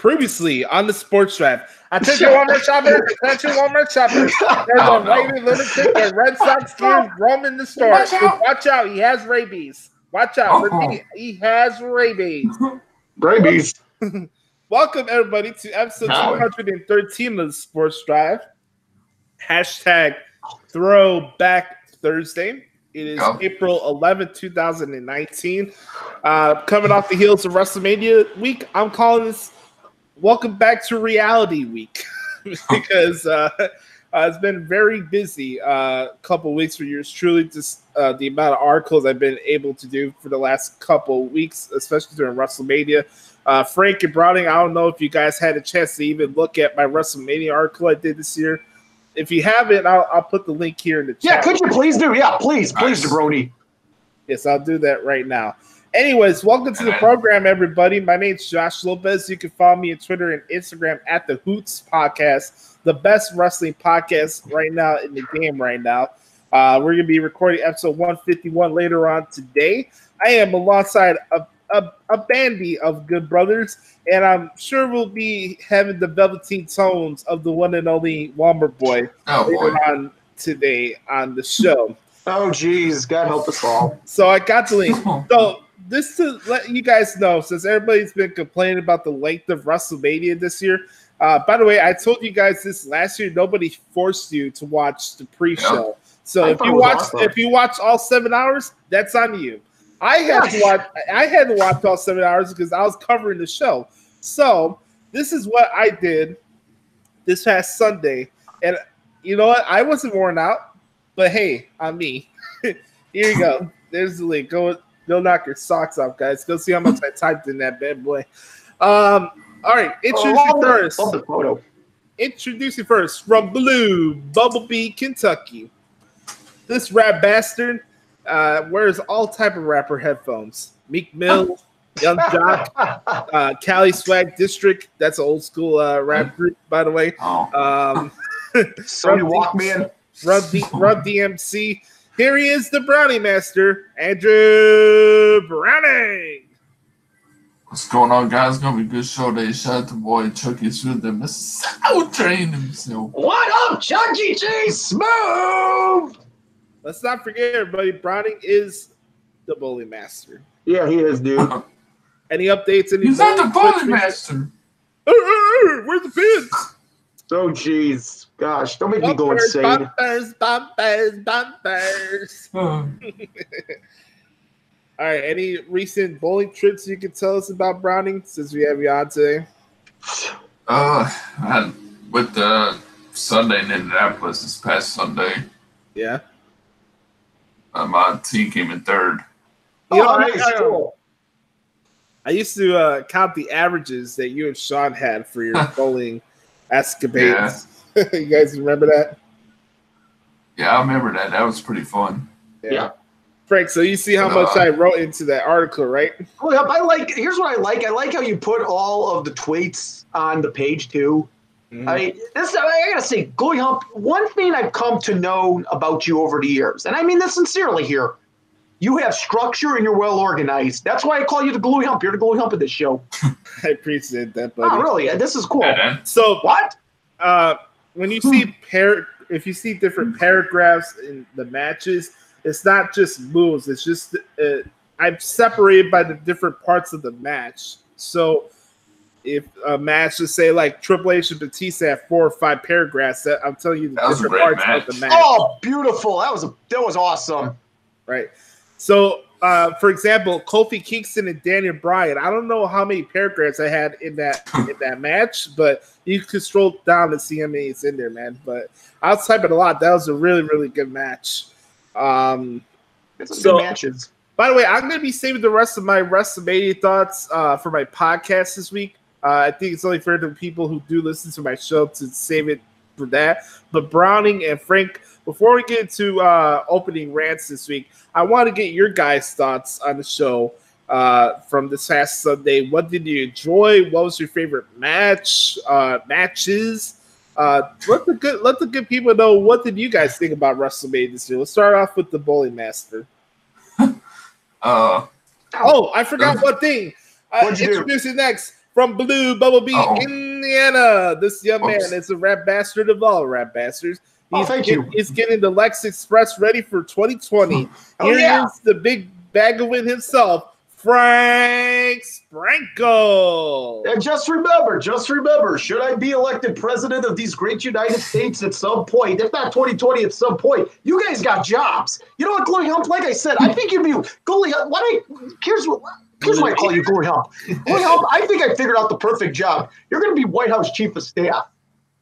Previously on the Sports Draft. Attention, Walmart shoppers. Attention, Walmart shoppers. There's a white lunatic and Red Sox gears roaming the store. Watch out. He has rabies. Watch out. Repeat. He has rabies. Rabies. Welcome, everybody, to episode 213 of the Sports Drive. Hashtag Throwback Thursday. It is April 11th, 2019. Coming off the heels of WrestleMania week, I'm calling this Welcome Back to Reality Week because it's been very busy couple weeks for yours truly. Just the amount of articles I've been able to do for the last couple weeks, especially during WrestleMania. Frank and Browning, I don't know if you guys had a chance to even look at my WrestleMania article I did this year. If you haven't, I'll put the link here in the chat. Yeah, could you please do? Yeah, please, Jabroni. Yes, I'll do that right now. Anyways, welcome to the program, everybody. My name's Josh Lopez. You can follow me on Twitter and Instagram at the Hoots Podcast, the best wrestling podcast right now in the game right now. We're going to be recording episode 151 later on today. I am alongside a bandy of good brothers, and I'm sure we'll be having the velveteen tones of the one and only Walmart boy later on today on the show. Oh, geez. God help us all. So I got the link. So this to let you guys know, since everybody's been complaining about the length of WrestleMania this year. By the way, I told you guys this last year. Nobody forced you to watch the pre-show. Yep. So if you watch all 7 hours, that's on you. I had to watch all 7 hours because I was covering the show. So this is what I did this past Sunday, and you know what? I wasn't worn out, but hey, on me. Here you go. There's the link. Go knock your socks off, guys. Go see how much I typed in that bad boy. All right, introduce you first from Blue Bumblebee, Kentucky. This rap bastard wears all type of rapper headphones. Meek Mill, Young Jock, Cali Swag District. That's an old school rap group, by the way. Sony Walkman. Rub DMC. Here he is, the Brownie Master, Andrew Browning. What's going on, guys? It's gonna be a good show today. Shout out to boy Chucky Smooth, the Missile Train himself. What up, Chucky G Smooth? Let's not forget, everybody, Browning is the Bully Master. Yeah, he is, dude. Any updates? He's not the Bully Master. Where's the pins? Oh, jeez. Gosh, don't make me go insane. Bumpers. All right, any recent bowling trips you can tell us about, Browning, since we have you on today? With the Sunday in Indianapolis this past Sunday. Yeah. My team came in third. I used to count the averages that you and Sean had for your bowling escapades. Yeah. You guys remember that? Yeah, I remember that. That was pretty fun. Yeah. Frank, so you see how much I wrote into that article, right? Well, here's what I like. I like how you put all of the tweets on the page too. Mm-hmm. I gotta say, Gully Hump, one thing I've come to know about you over the years, and I mean this sincerely here, you have structure and you're well organized. That's why I call you the Gully Hump. You're the Gully Hump of this show. I appreciate that, buddy. Oh, really? This is cool. So what? When you see if you see different paragraphs in the matches, it's not just moves. It's just I'm separated by the different parts of the match. So if a match, let's say like Triple H and Batista have 4 or 5 paragraphs, I'm telling you the different parts of the match. Oh, beautiful! That was awesome. Right. So, for example, Kofi Kingston and Daniel Bryan. I don't know how many paragraphs I had in that match, but you could scroll down to see how many it's in there, man. But I was typing a lot. That was a really, really good match. Good matches. By the way, I'm going to be saving the rest of my WrestleMania thoughts for my podcast this week. I think it's only fair to people who do listen to my show to save it for that. But Browning and Frank, before we get into opening rants this week, I want to get your guys' thoughts on the show from this past Sunday. What did you enjoy? What was your favorite matches? Let the good people know, what did you guys think about WrestleMania this year? Let's start off with the Bully Master. I forgot one thing. Introducing next, from Blue Bumblebee, Indiana. This young man is a rap bastard of all rap bastards. He's getting the Lex Express ready for 2020. Here is the big bag of wind himself, Frank Sprankle. And just remember, should I be elected president of these great United States at some point, if not 2020, at some point, you guys got jobs. You know what, Glory Hump? Like I said, I think you'd be Glory Hump. Here's why I call you Glory Hump. Glory Hump, I think I figured out the perfect job. You're going to be White House Chief of Staff.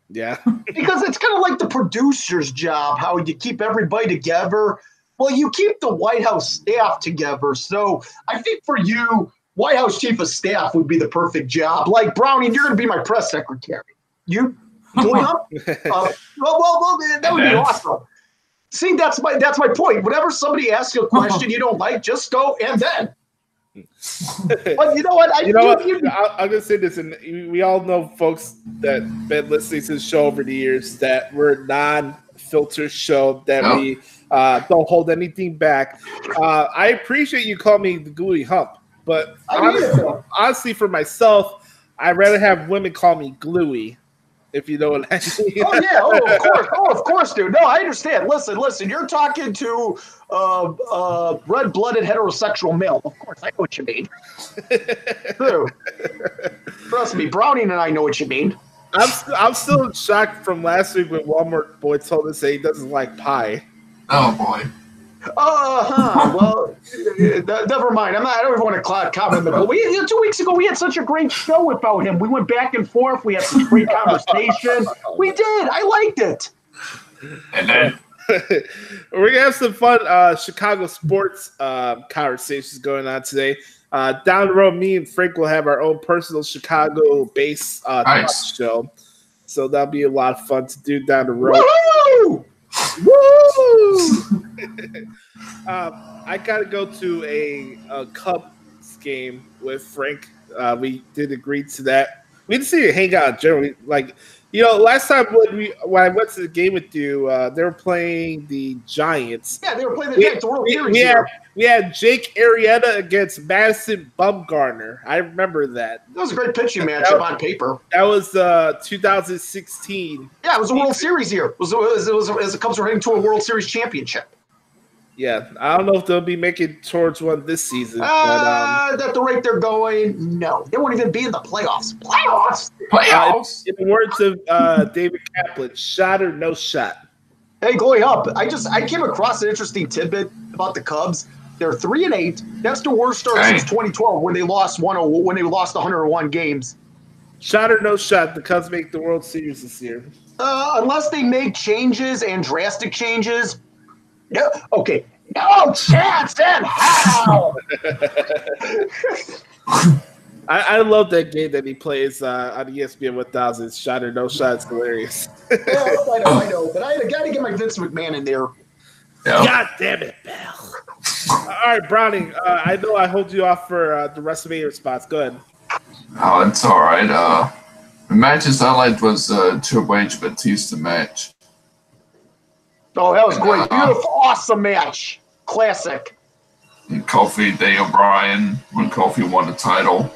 Yeah. Because it's kind of like the producer's job, how you keep everybody together. Well, you keep the White House staff together. So I think for you, White House Chief of Staff would be the perfect job. Like Browning, you're going to be my press secretary. You, well, that would be awesome. See, that's my point. Whenever somebody asks you a question you don't like, just go and then. But you know what? I'm going to say this, and we all know folks that have been listening to the show over the years that we're non-filter show, that we don't hold anything back. I appreciate you calling me the Gooey Hump, but honestly, for myself, I'd rather have women call me Gluey, if you know what I mean. Oh, yeah. Oh, of course. Oh, of course, dude. No, I understand. Listen. You're talking to red-blooded heterosexual male. Of course, I know what you mean. True. Trust me, Browning and I know what you mean. I'm still shocked from last week when Walmart boy told us that he doesn't like pie. Oh boy. Well, never mind. I don't even want to comment. But 2 weeks ago, we had such a great show about him. We went back and forth. We had some great conversation. We did. I liked it. And then we're gonna have some fun Chicago sports conversations going on today. Down the road, me and Frank will have our own personal Chicago-based talk show, so that'll be a lot of fun to do down the road. Woo! Woo! I gotta go to a Cubs game with Frank. We did agree to that. We didn't see it hang out generally. Like, last time when I went to the game with you, they were playing the Giants. Yeah, they were playing the Giants. World Series. We had Jake Arrieta against Madison Bumgarner. I remember that. That was a great pitching matchup on paper. That was 2016. Yeah, it was a World Series year. It was the Cubs were heading to a World Series championship. Yeah, I don't know if they'll be making towards one this season. At the rate they're going, no. They won't even be in the playoffs. Playoffs? In the words of David Kaplan, shot or no shot. Hey, Glory Up. I came across an interesting tidbit about the Cubs. They're 3-8. That's the worst start since 2012 when they lost 101 games. Shot or no shot, the Cubs make the World Series this year. Unless they make changes and drastic changes. No, okay. No chance in hell. I love that game that he plays on ESPN 1000. Shot or no shot. It's hilarious. I know. But I got to get my Vince McMahon in there. Yeah. God damn it, Bell. All right, Browning. I know I hold you off for the WrestleMania spots. Go ahead. Oh, it's all right. The matches I liked was Triple H Batista match. Oh, that was great. Beautiful, awesome match. Classic. And Kofi, Daniel Bryan, when Kofi won the title.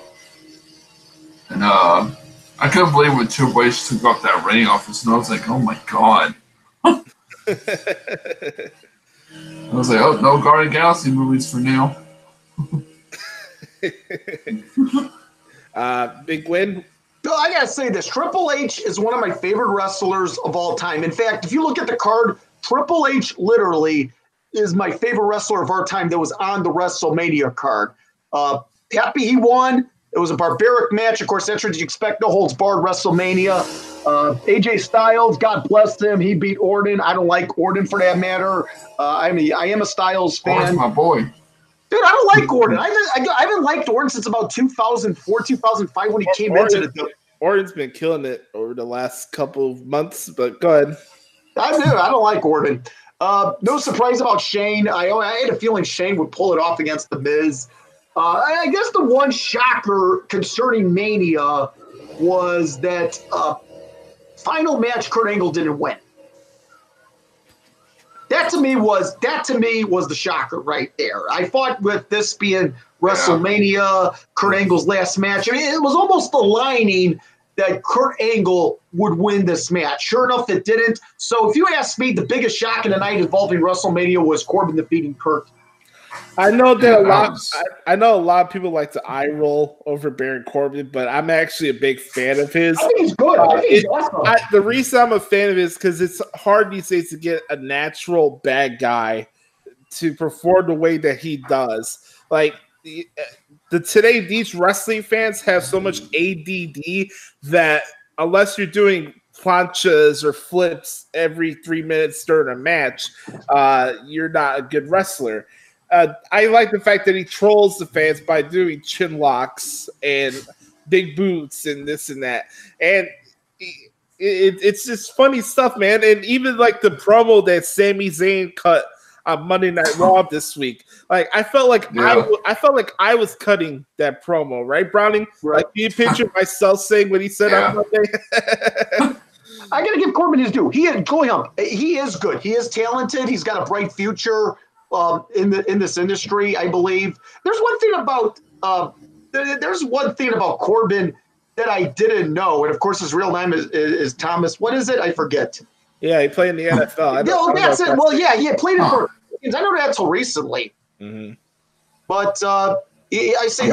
And I couldn't believe when Triple H took off that ring off his nose. I was like, oh my God. I was like, oh, no Guardian Galaxy movies for now. Big win. I gotta say this. Triple H is one of my favorite wrestlers of all time. In fact, if you look at the card, Triple H literally is my favorite wrestler of our time that was on the WrestleMania card. Happy he won. It was a barbaric match. Of course, that's what you expect. No holds barred WrestleMania. AJ Styles, God bless him. He beat Orton. I don't like Orton for that matter. I am a Styles fan. Orton's my boy. Dude, I don't like Orton. I haven't liked Orton since about 2004, 2005 when he came into the. Orton's been killing it over the last couple of months, but go ahead. I don't like Orton. No surprise about Shane. I had a feeling Shane would pull it off against The Miz. I guess the one shocker concerning Mania was that final match Kurt Angle didn't win. That to me was the shocker right there. I thought with this being WrestleMania, Kurt Angle's last match, I mean, it was almost aligning that Kurt Angle would win this match. Sure enough, it didn't. So if you ask me, the biggest shock in the night involving WrestleMania was Corbin defeating Kurt. I know that I know a lot of people like to eye roll over Baron Corbin, but I'm actually a big fan of his. I think he's good. I think he's awesome. The reason I'm a fan of his because it's hard these days to get a natural bad to perform the way that he does. Like today, these wrestling fans have so much ADD that unless you're doing planchas or flips every 3 minutes during a match, you're not a good wrestler. I like the fact that he trolls the fans by doing chin locks and big boots and this and that. And it's just funny stuff, man. And even like the promo that Sami Zayn cut on Monday Night Raw this week, like I felt like I was cutting that promo, right, Browning? Right. Like you picture myself saying what he said on Monday. I gotta give Corbin his due. He is good. He is talented. He's got a bright future. In this industry, I believe there's one thing about Corbin that I didn't know, and of course his real name is Thomas. What is it? I forget. Yeah, he played in the NFL. That's it. Well, yeah, he had played it for. I know that until recently. Mm-hmm. But I say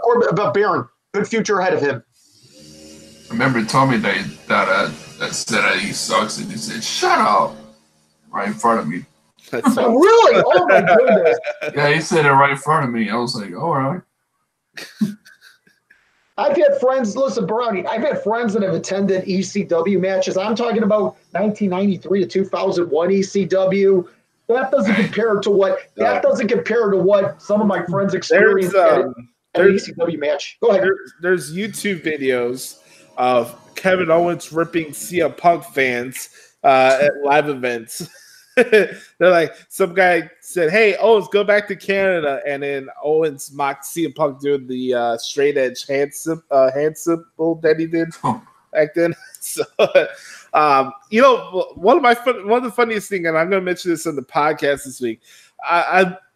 Corbin about Baron. Good future ahead of him. I remember Tommy that said that he sucks, and he said, "Shut up!" right in front of me. Really? Oh my goodness! Yeah, he said it right in front of me. I was like, "All right." I've had friends. Listen, Brownie. I've had friends that have attended ECW matches. I'm talking about 1993 to 2001 ECW. That doesn't compare to what some of my friends experienced at an ECW match. Go ahead. There's YouTube videos of Kevin Owens ripping CM Punk fans at live events. They're like, some guy said, "Hey, Owens, go back to Canada," and then Owens mocked CM Punk doing the straight edge hand symbol that he did back then. So, one of the funniest things, and I'm going to mention this on the podcast this week,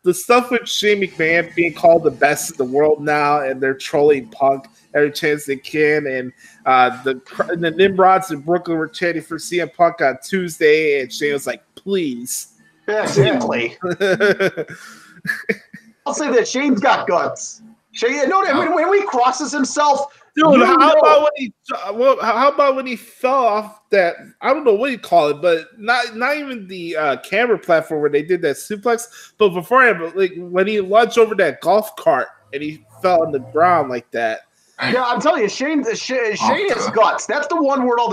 the stuff with Shane McMahon being called the best in the world now, and they're trolling Punk every chance they can, and the Nimrods in Brooklyn were chanting for CM Punk on Tuesday, and Shane was like, "Please." Yeah, exactly. I'll say that Shane's got guts. Shane, when he crosses himself, dude. How about when he fell off that? I don't know what you call it, but not even the camera platform where they did that suplex, but beforehand, like when he lunged over that golf cart and he fell on the ground like that. Yeah, I'm telling you, Shane has guts. That's the one word I'll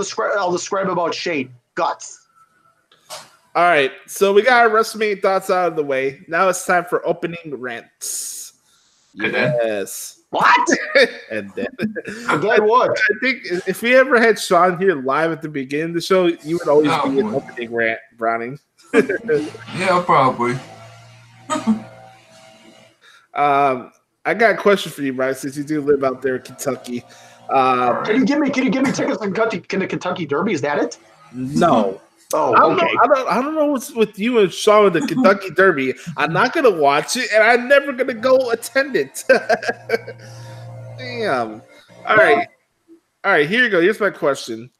describe about Shane. Guts. All right, so we got our WrestleMania thoughts out of the way. Now it's time for opening rants. Yes. What? And then what? I think if we ever had Sean here live at the beginning of the show, you would always be an opening rant, Browning. Yeah, probably. I got a question for you, Brian, since you do live out there in Kentucky. Can you give me tickets to the Kentucky Derby? Is that it? No. Oh, okay. I don't know what's with you and Sean with the Kentucky Derby. I'm not gonna watch it, and I'm never gonna go attend it. Damn. All right. Here you go. Here's my question.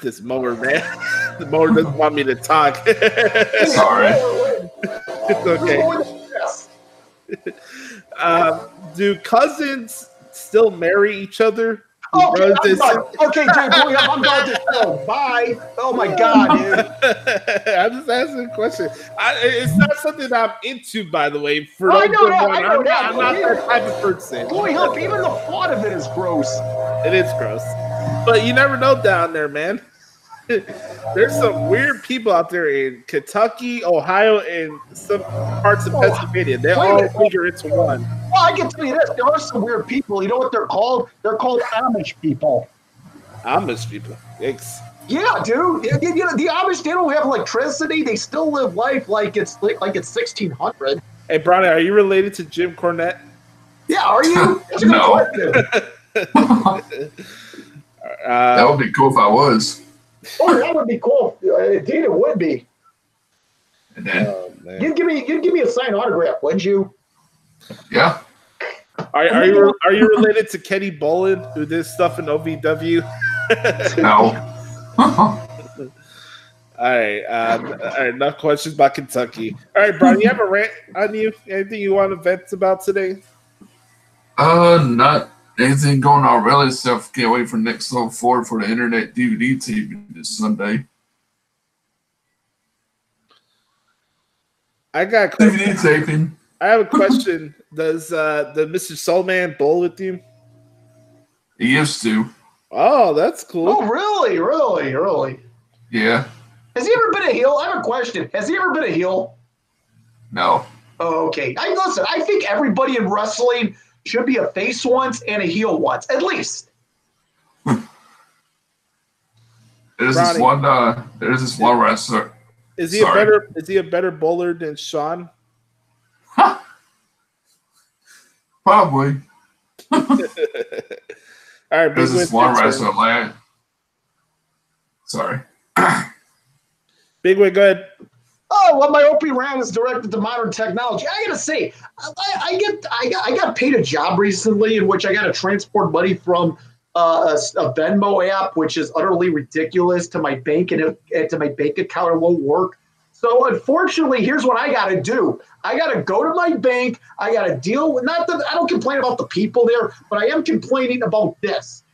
This mower, man. The mower doesn't want me to talk. Sorry. It's okay. Do cousins still marry each other? Okay, I'm done. Okay, dude, I'm done this show. Bye. Oh my God, dude. I'm just asking a question. It's not something I'm into, by the way. I know that. I'm not that type of person. Boy, help! Even the thought of it is gross. It is gross, but you never know down there, man. There's some weird people out there in Kentucky, Ohio, and some parts of Pennsylvania. They all figure into one. Well, I can tell you this. There are some weird people. You know what they're called? They're called Amish people. Amish people? Yikes. Yeah, dude. You know, the Amish, they don't have electricity. They still live life like it's 1600. Hey, Brownie, are you related to Jim Cornette? Yeah, are you? No. That would be cool if I was. Oh, that would be cool. Indeed, it would be. And then you'd give me a signed autograph, wouldn't you? Yeah. Are you related to Kenny Bolin, who did stuff in OVW? No. All right. Enough questions about Kentucky. All right, Brian, you have a rant on you? Anything you want to vent about today? Not anything going on really, except can't wait for Next Level Forward for the internet DVD taping this Sunday. I got DVD taping. I have a question. Does the Mr. Soulman bowl with you? He used to. Oh, that's cool. Oh, really? Yeah. Has he ever been a heel? I have a question. Has he ever been a heel? No. Oh, okay. Listen, I think everybody in wrestling should be a face once and a heel once, at least. There's this one wrestler. Is he a better bowler than Sean? Huh. Probably. All right, there's this one wrestler land. Sorry. Big Wig, go ahead. Oh, well, my Opie rant is directed to modern technology. I gotta say, I got paid a job recently in which I got to transport money from a Venmo app, which is utterly ridiculous, to my bank and to my bank account. It won't work. So unfortunately, here's what I got to do. I got to go to my bank. I got to deal with, not that I don't complain about the people there, but I am complaining about this.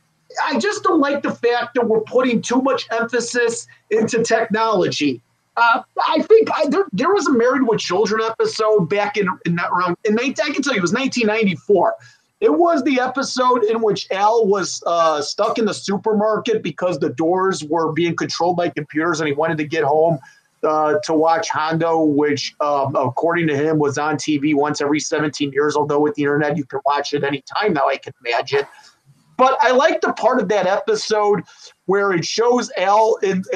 I just don't like the fact that we're putting too much emphasis into technology. I think there was a Married with Children episode back in around, I can tell you, it was 1994. It was the episode in which Al was stuck in the supermarket because the doors were being controlled by computers, and he wanted to get home to watch Hondo, which, according to him, was on TV once every 17 years, although with the internet you can watch it any time now, I can imagine. But I like the part of that episode where it shows Al as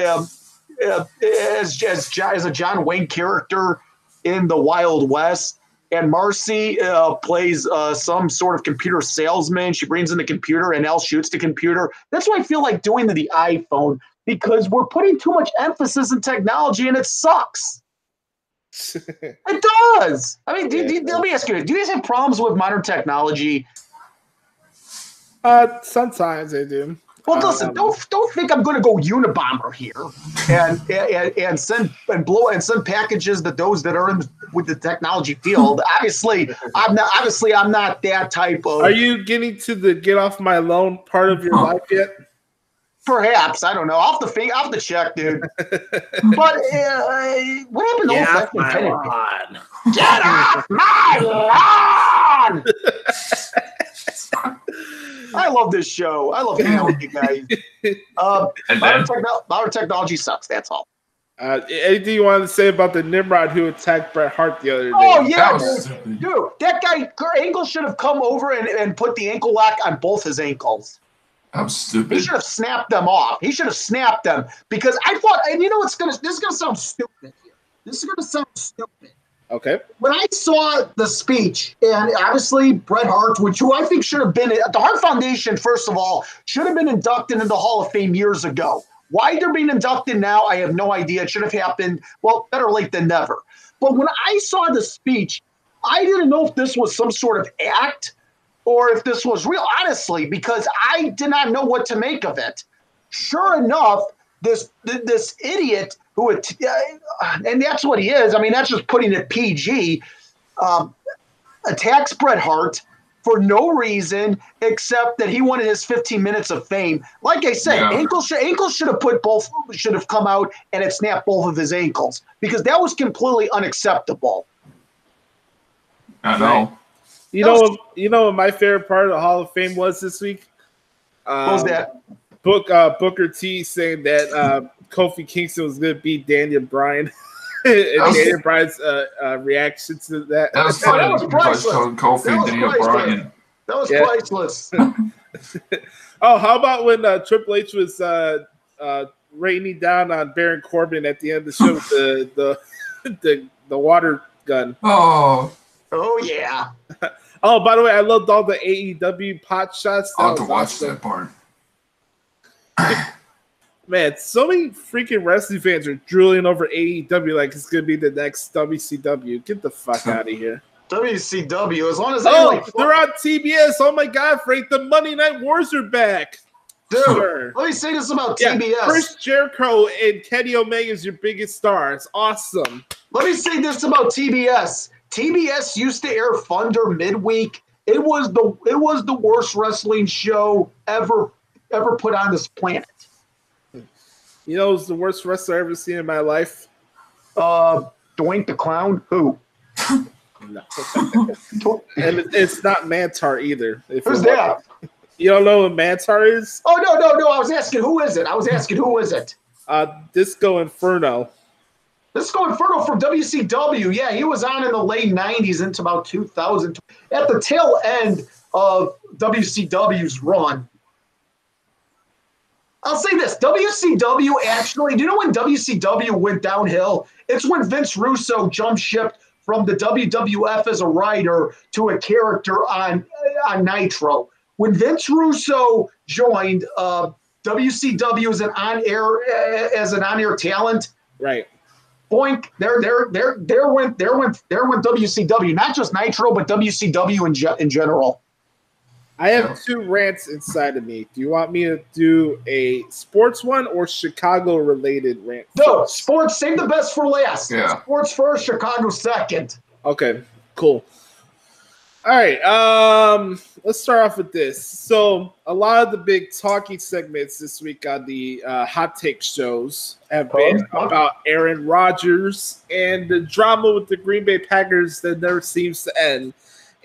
a John Wayne character in the Wild West, and Marcy plays some sort of computer salesman. She brings in the computer, and Al shoots the computer. That's what I feel like doing to the iPhone, because we're putting too much emphasis in technology, and it sucks. It does. I mean, let me ask you, do you guys have problems with modern technology? Sometimes I do. Well, listen, don't think I'm going to go Unabomber here and send packages to those that are in with the technology field. Obviously, I'm not that type of. Are you getting to the get off my lawn part of your life yet? Perhaps, I don't know. I'll have to check, dude. But what happened to old my lawn? Get off my lawn! I love this show. I love hanging with you guys. Modern technology sucks. That's all. Anything you wanted to say about the Nimrod who attacked Bret Hart the other day? Oh, yeah, dude. That guy, Angle should have come over and put the ankle lock on both his ankles. I'm stupid. He should have snapped them off. He should have snapped them, because I thought, and you know what's this is gonna sound stupid here. This is gonna sound stupid. Okay. When I saw the speech, and obviously Bret Hart, who I think should have been, the Hart Foundation, first of all, should have been inducted into the Hall of Fame years ago. Why they're being inducted now, I have no idea. It should have happened, well, better late than never. But when I saw the speech, I didn't know if this was some sort of act or if this was real, honestly, because I did not know what to make of it. Sure enough, this idiot who, and that's what he is, I mean, that's just putting it PG, attacks Bret Hart for no reason except that he wanted his 15 minutes of fame. Like I said, Ankle should have come out and it snapped both of his ankles, because that was completely unacceptable. I know. You know what my favorite part of the Hall of Fame was this week? What was that? Booker T saying that Kofi Kingston was going to beat Daniel Bryan. And Daniel Bryan's reaction to that. That was funny. That was priceless. Kofi Daniel Bryan. That was priceless. Oh, how about when Triple H was raining down on Baron Corbin at the end of the show with the water gun? Oh yeah. Oh, by the way, I loved all the AEW pot shots. I'll have to watch that part. Man, so many freaking wrestling fans are drooling over AEW like it's going to be the next WCW. Get the fuck out of here. WCW, as long as they're on TBS. Oh my God, Frank, the Monday Night Wars are back. Dude, sure. Let me say this about TBS. Chris Jericho and Kenny Omega is your biggest star. It's awesome. Let me say this about TBS. TBS used to air Thunder midweek. It was the worst wrestling show ever put on this planet. You know who's the worst wrestler I've ever seen in my life? Doink the Clown. Who? No. And it's not Mantar either. Who's that? You don't know what Mantar is? Oh, no. I was asking who is it? Disco Inferno. Disco Inferno from WCW. Yeah, he was on in the late 90s into about 2000. At the tail end of WCW's run. I'll say this. WCW actually, do you know when WCW went downhill? It's when Vince Russo jumped ship from the WWF as a writer to a character on Nitro. When Vince Russo joined WCW as an on-air talent, right? Boink! There went WCW, not just Nitro, but WCW in general. I have two rants inside of me. Do you want me to do a sports one or Chicago-related rant? No, sports. Save the best for last. Yeah. Sports first, Chicago second. Okay, cool. All right, let's start off with this. So a lot of the big talking segments this week on the hot take shows have been about Aaron Rodgers and the drama with the Green Bay Packers that never seems to end.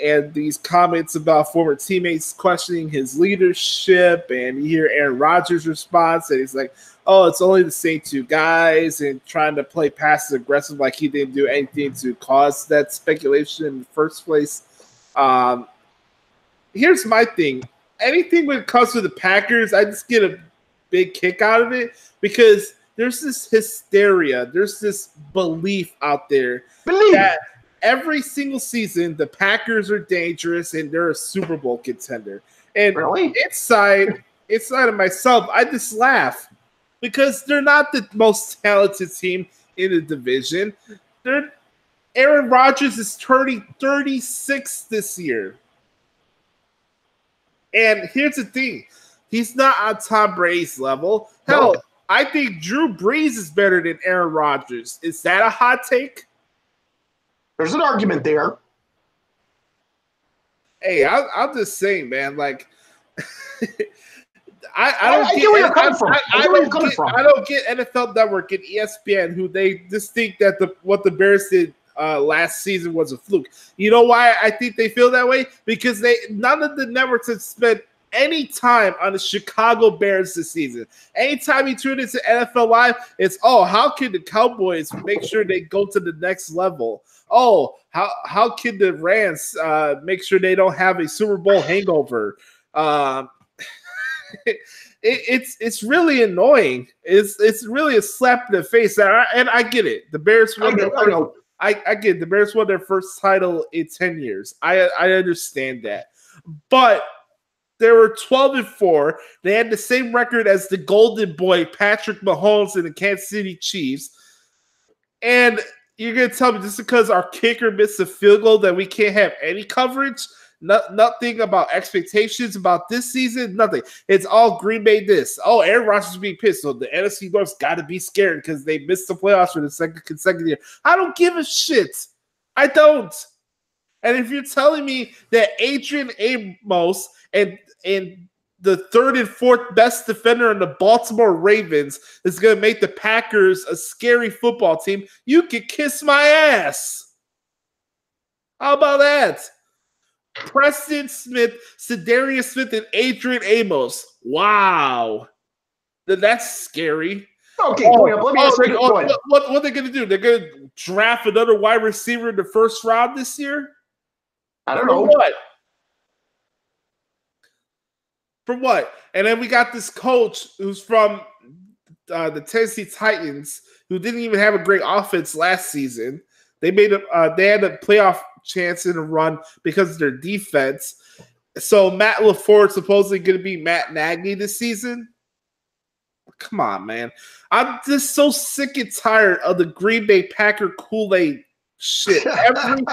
And these comments about former teammates questioning his leadership, and you hear Aaron Rodgers' response, and he's like, oh, it's only the same two guys, and trying to play passive aggressive like he didn't do anything to cause that speculation in the first place. Here's my thing. Anything when it comes to the Packers, I just get a big kick out of it because there's this hysteria, there's this belief out there that every single season the Packers are dangerous and they're a Super Bowl contender. And inside of myself, I just laugh because they're not the most talented team in the division. Aaron Rodgers is turning 36 this year. And here's the thing. He's not on Tom Brady's level. Hell, I think Drew Brees is better than Aaron Rodgers. Is that a hot take? There's an argument there. Hey, I'm just saying, man. Like, I get where you're coming from. I don't get NFL Network and ESPN, who they just think that what the Bears did last season was a fluke. You know why I think they feel that way? Because none of the networks have spent any time on the Chicago Bears this season. Anytime you tune into NFL Live, it's, oh, how can the Cowboys make sure they go to the next level? Oh, how can the Rams make sure they don't have a Super Bowl hangover? It's really annoying. It's really a slap in the face. And I get it. The Bears won I get it. The Bears won their first title in 10 years. I understand that. But they were 12-4. They had the same record as the Golden Boy, Patrick Mahomes, and the Kansas City Chiefs. And you're going to tell me just because our kicker missed a field goal that we can't have any coverage? Nothing about expectations about this season? Nothing. It's all Green Bay this. Oh, Aaron Rodgers is being pissed. So the NFC North's got to be scared because they missed the playoffs for the second consecutive year. I don't give a shit. I don't. And if you're telling me that Adrian Amos and the third and fourth best defender in the Baltimore Ravens is going to make the Packers a scary football team, you can kiss my ass. How about that? Preston Smith, Sedarius Smith, and Adrian Amos. Wow. That's scary. Okay, let me ask you what are they going to do? They're going to draft another wide receiver in the first round this year? I don't know. What? For what? And then we got this coach who's from the Tennessee Titans who didn't even have a great offense last season. They had a playoff chance in a run because of their defense. So Matt LaFleur is supposedly going to be Matt Nagy this season. come on, man. I'm just so sick and tired of the Green Bay Packer Kool-Aid shit every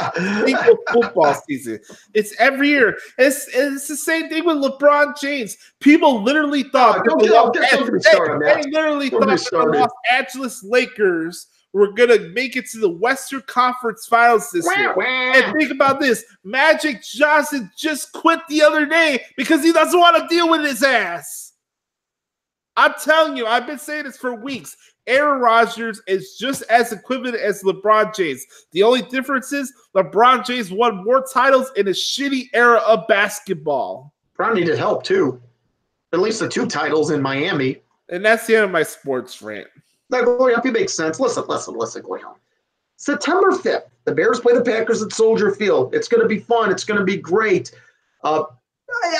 single football season. It's every year. It's the same thing with LeBron James. People literally thought the Los Angeles Lakers were gonna make it to the Western Conference Finals this year. And think about this: Magic Johnson just quit the other day because he doesn't want to deal with his ass. I'm telling you, I've been saying this for weeks. Aaron Rodgers is just as equivalent as LeBron James. The only difference is LeBron James won more titles in a shitty era of basketball. LeBron needed help too. At least the 2 titles in Miami. And that's the end of my sports rant. Now, going up, it makes sense. Listen, going on. September 5th, the Bears play the Packers at Soldier Field. It's going to be fun. It's going to be great.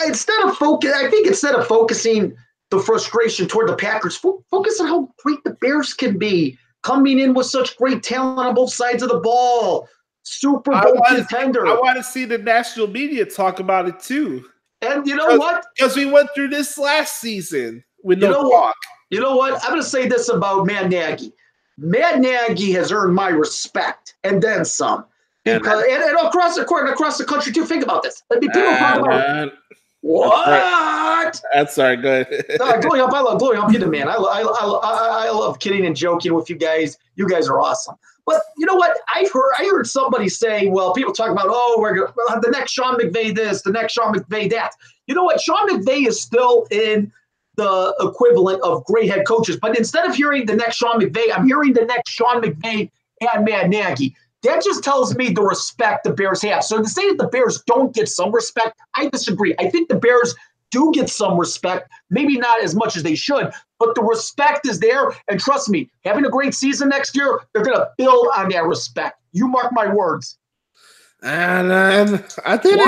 Instead of focusing the frustration toward the Packers, focus on how great the Bears can be, coming in with such great talent on both sides of the ball. Super Bowl contender. I want to see the national media talk about it too. And you know what? Because we went through this last season with no talk. You know what? I'm going to say this about Matt Nagy. Matt Nagy has earned my respect and then some. Because, and across the country too. Think about this. I mean, people talk about what? That's sorry. Go ahead. Glowing up. I love Glowing up. You're the man. I love kidding and joking with you guys. You guys are awesome. But you know what? I heard somebody say, well, people talk about, we'll have the next Sean McVay this, the next Sean McVay that. You know what? Sean McVay is still in the equivalent of great head coaches. But instead of hearing the next Sean McVay, I'm hearing the next Sean McVay and Matt Nagy. That just tells me the respect the Bears have. So to say that the Bears don't get some respect, I disagree. I think the Bears do get some respect, maybe not as much as they should, but the respect is there. And trust me, having a great season next year, they're going to build on that respect. You mark my words. And I did.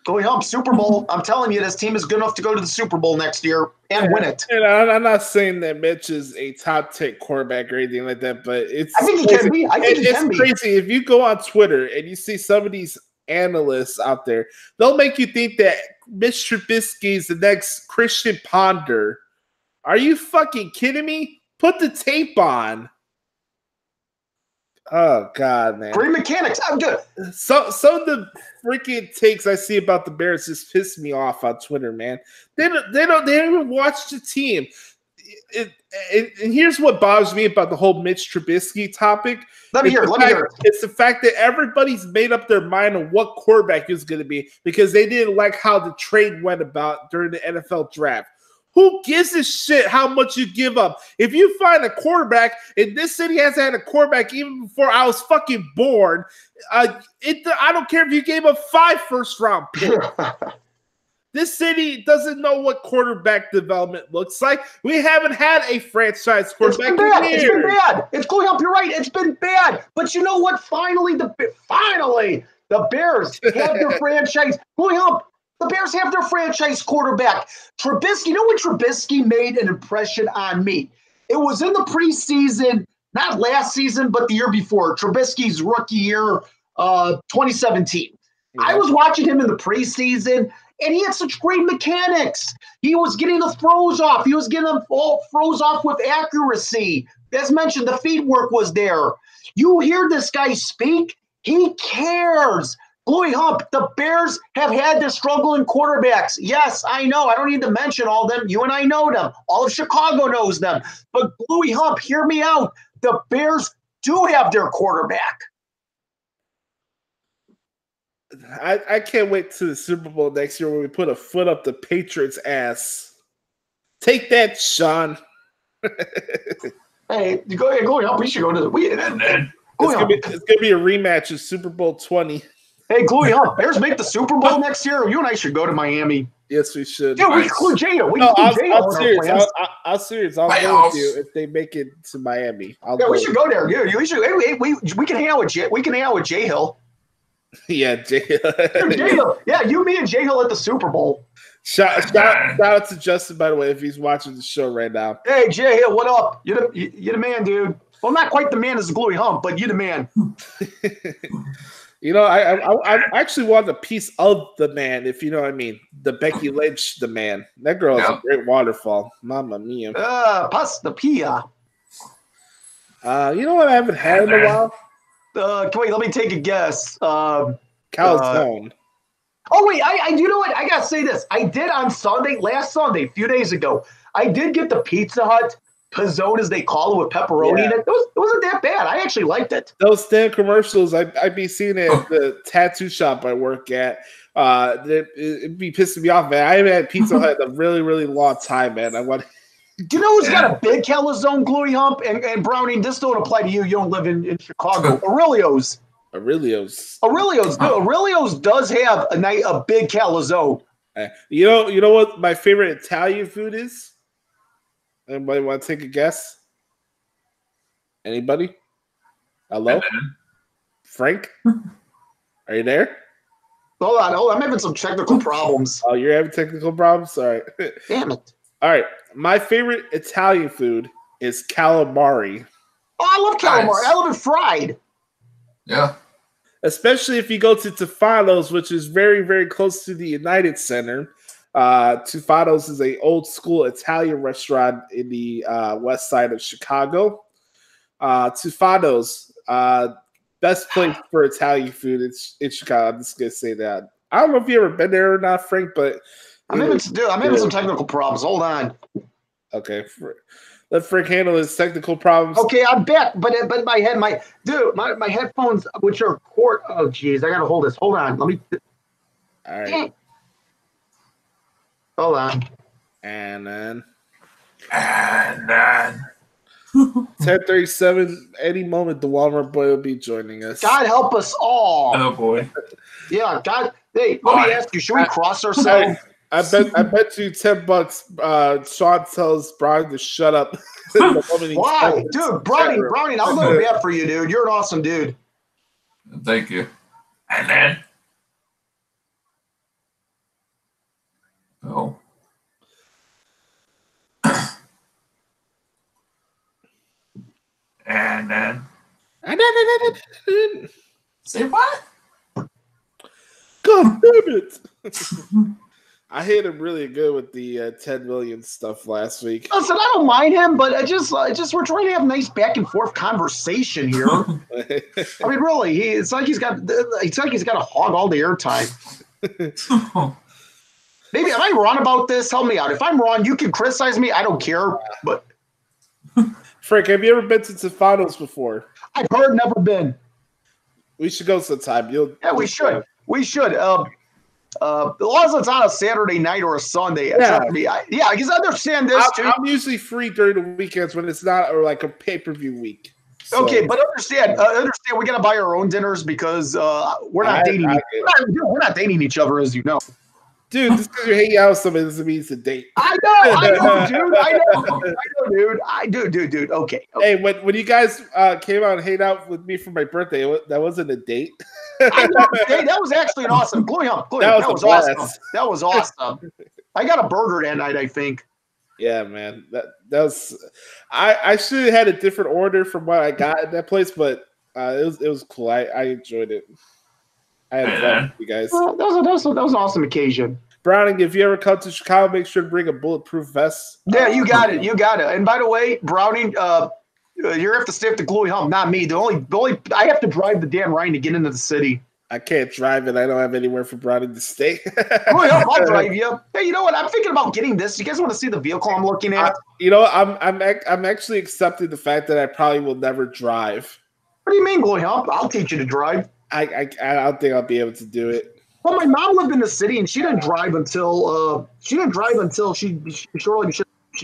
Going home, Super Bowl. I'm telling you, this team is good enough to go to the Super Bowl next year and win it. And I'm not saying that Mitch is a top 10 quarterback or anything like that, but I think he can be. It's crazy. If you go on Twitter and you see some of these analysts out there, they'll make you think that Mitch Trubisky is the next Christian Ponder. Are you fucking kidding me? Put the tape on. Oh God, man! Great mechanics. I'm good. Some of the freaking takes I see about the Bears just piss me off on Twitter, man. They don't even watch the team. And here's what bothers me about the whole Mitch Trubisky topic. Let me hear it. It's the fact that everybody's made up their mind on what quarterback is going to be because they didn't like how the trade went about during the NFL draft. Who gives a shit how much you give up? If you find a quarterback, and this city has had a quarterback even before I was fucking born, I don't care if you gave up 5 first-round picks. This city doesn't know what quarterback development looks like. We haven't had a franchise quarterback in years. It's been bad. It's going up. You're right. It's been bad. But you know what? Finally, the Bears have their franchise going up. The Bears have their franchise quarterback. Trubisky, you know when Trubisky made an impression on me? It was in the preseason, not last season, but the year before. Trubisky's rookie year, 2017. Yeah. I was watching him in the preseason, and he had such great mechanics. He was getting the throws off. He was getting them all throws off with accuracy. As mentioned, the feed work was there. You hear this guy speak, he cares. Bluey Hump, the Bears have had their struggling quarterbacks. Yes, I know. I don't need to mention all of them. You and I know them. All of Chicago knows them. But Bluey Hump, hear me out. The Bears do have their quarterback. I can't wait to the Super Bowl next year when we put a foot up the Patriots' ass. Take that, Sean. Hey, go up. We should go to the It's gonna be a rematch of Super Bowl 20. Hey, Gluey Hump, Bears make the Super Bowl next year. You and I should go to Miami. Yes, we should. Dude, we include J-Ho. I'm serious. I'm serious. I'll go with you if they make it to Miami. We should go there. Yeah, we should. We can hang out with J Hill. Yeah, J Hill. Yeah, you, me, and J Hill at the Super Bowl. Shout out to Justin, by the way, if he's watching the show right now. Hey, J Hill, what up? You're the man, dude. Well, not quite the man as Gluey Hump, but you're the man. You know, I actually want a piece of the man, if you know what I mean. The Becky Lynch, the man. That girl is a great waterfall. Mamma mia. Pasta Pia. You know what I haven't had in a while? Wait, let me take a guess. Calzone. Oh wait, you know what? I gotta say this. I did on last Sunday, a few days ago. I did get the Pizza Hut Pizzone, as they call it, with pepperoni in it. It wasn't that bad. I actually liked it. Those damn commercials, I'd be seeing it at the tattoo shop I work at. It'd be pissing me off, man. I haven't had Pizza Hut in a really, really long time, man. Do you know who's got a big calzone, Gluey Hump? And Browning, this don't apply to you. You don't live in Chicago. Aurelio's. Aurelio's. Aurelio's does have a big calzone. You know what my favorite Italian food is? Anybody want to take a guess? Anybody? Hello? Frank? Are you there? Hold on. I'm having some technical problems. Oh, you're having technical problems? All right. Damn it. All right. My favorite Italian food is calamari. Oh, I love calamari. I love it fried. Yeah. Especially if you go to Tufano's, which is very, very close to the United Center. Tufano's is an old school Italian restaurant in the west side of Chicago. Tufano's, best place for Italian food in Chicago. I'm just gonna say that. I don't know if you ever been there or not, Frank, but I'm having some technical problems. Hold on. Okay, let Frank handle his technical problems. Okay, I bet, but my headphones, which are cord. Oh, geez, I gotta hold this. Hold on, let me. All right. Hold on. And then 10:37. Any moment, the Walmart boy will be joining us. God help us all. Oh boy. Yeah, God. Hey, let me ask you: should we cross ourselves? I bet you $10. Sean tells Brian to shut up. Why, dude? Browning, I'll go to bat for you, dude. You're an awesome dude. Thank you. And then. Oh. And then. Say what? God damn it! I hit him really good with the 10 million stuff last week. Listen, I don't mind him, but I just we're trying to have a nice back and forth conversation here. I mean, really, it's like he's got to hog all the airtime. Maybe am I wrong about this? Help me out. If I'm wrong, you can criticize me. I don't care. But Frank, have you ever been to Tufano's before? I've heard, never been. We should go sometime. Yeah, we should. We should. As long as it's on a Saturday night or a Sunday. Yeah, because I understand this too. I'm usually free during the weekends when it's not like a pay-per-view week. So. Okay, but understand we gotta buy our own dinners because we're not dating. We're not dating each other, as you know. Dude, just because you're hanging out with somebody doesn't mean it's a date. I know, dude. I know, dude. Okay. Hey, when you guys came out and hanged out with me for my birthday, that wasn't a date. I know, that was actually an awesome. That was awesome. That was awesome. I got a burger that night, I think. Yeah, man. That was. I should have had a different order from what I got at that place, but it was cool. I enjoyed it. I had fun with you guys. That was an awesome occasion. Browning, if you ever come to Chicago, make sure to bring a bulletproof vest. Yeah, you got it. And by the way, Browning, you have to stay at the Gluey Hump, not me. The only I have to drive the Dan Ryan to get into the city. I can't drive it. I don't have anywhere for Browning to stay. Gluey Hump, I'll drive you. Hey, you know what? I'm thinking about getting this. You guys want to see the vehicle I'm looking at? I'm actually accepting the fact that I probably will never drive. What do you mean, Gluey Hump? I'll teach you to drive. I don't think I'll be able to do it. Well, my mom lived in the city, and she didn't drive until she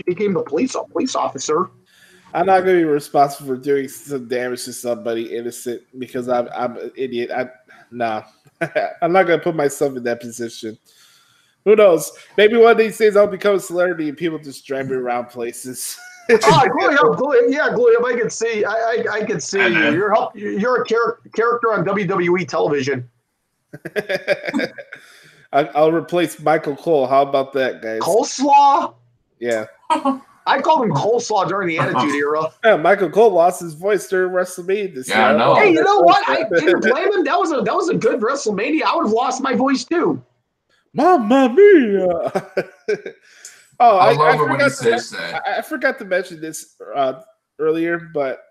became the police officer. I'm not going to be responsible for doing some damage to somebody innocent because I'm an idiot. I'm not going to put myself in that position. Who knows? Maybe one of these days I'll become a celebrity and people just drive me around places. Gluey Hump, I can see. I can see you. You're a character on WWE television. I'll replace Michael Cole. How about that, guys? Coleslaw? Yeah. I called him coleslaw during the Attitude Era. Yeah, Michael Cole lost his voice during WrestleMania this year. I know. Hey, you know what? Can you blame him? That was a good WrestleMania. I would have lost my voice too. Mamma mia! I forgot to mention this earlier, but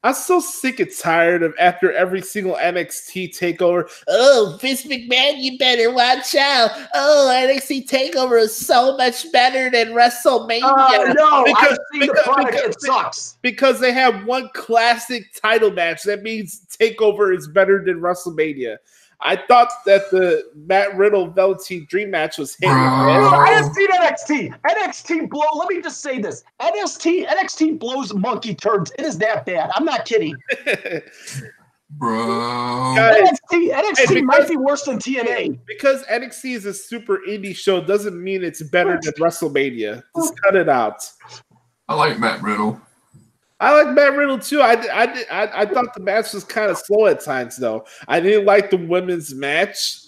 I'm so sick and tired of after every single NXT takeover. Oh, Vince McMahon, you better watch out. Oh, NXT takeover is so much better than WrestleMania. No, I've seen the product. It sucks. Because they have one classic title match. That means takeover is better than WrestleMania. I thought that the Matt Riddle Velveteen Dream match was hit. I have seen NXT. NXT blow. Let me just say this: NXT blows monkey turds. It is that bad. I'm not kidding. Bro, NXT might be worse than TNA. Because NXT is a super indie show doesn't mean it's better than WrestleMania. Just cut it out. I like Matt Riddle. I like Matt Riddle too. I thought the match was kind of slow at times, though. I didn't like the women's match.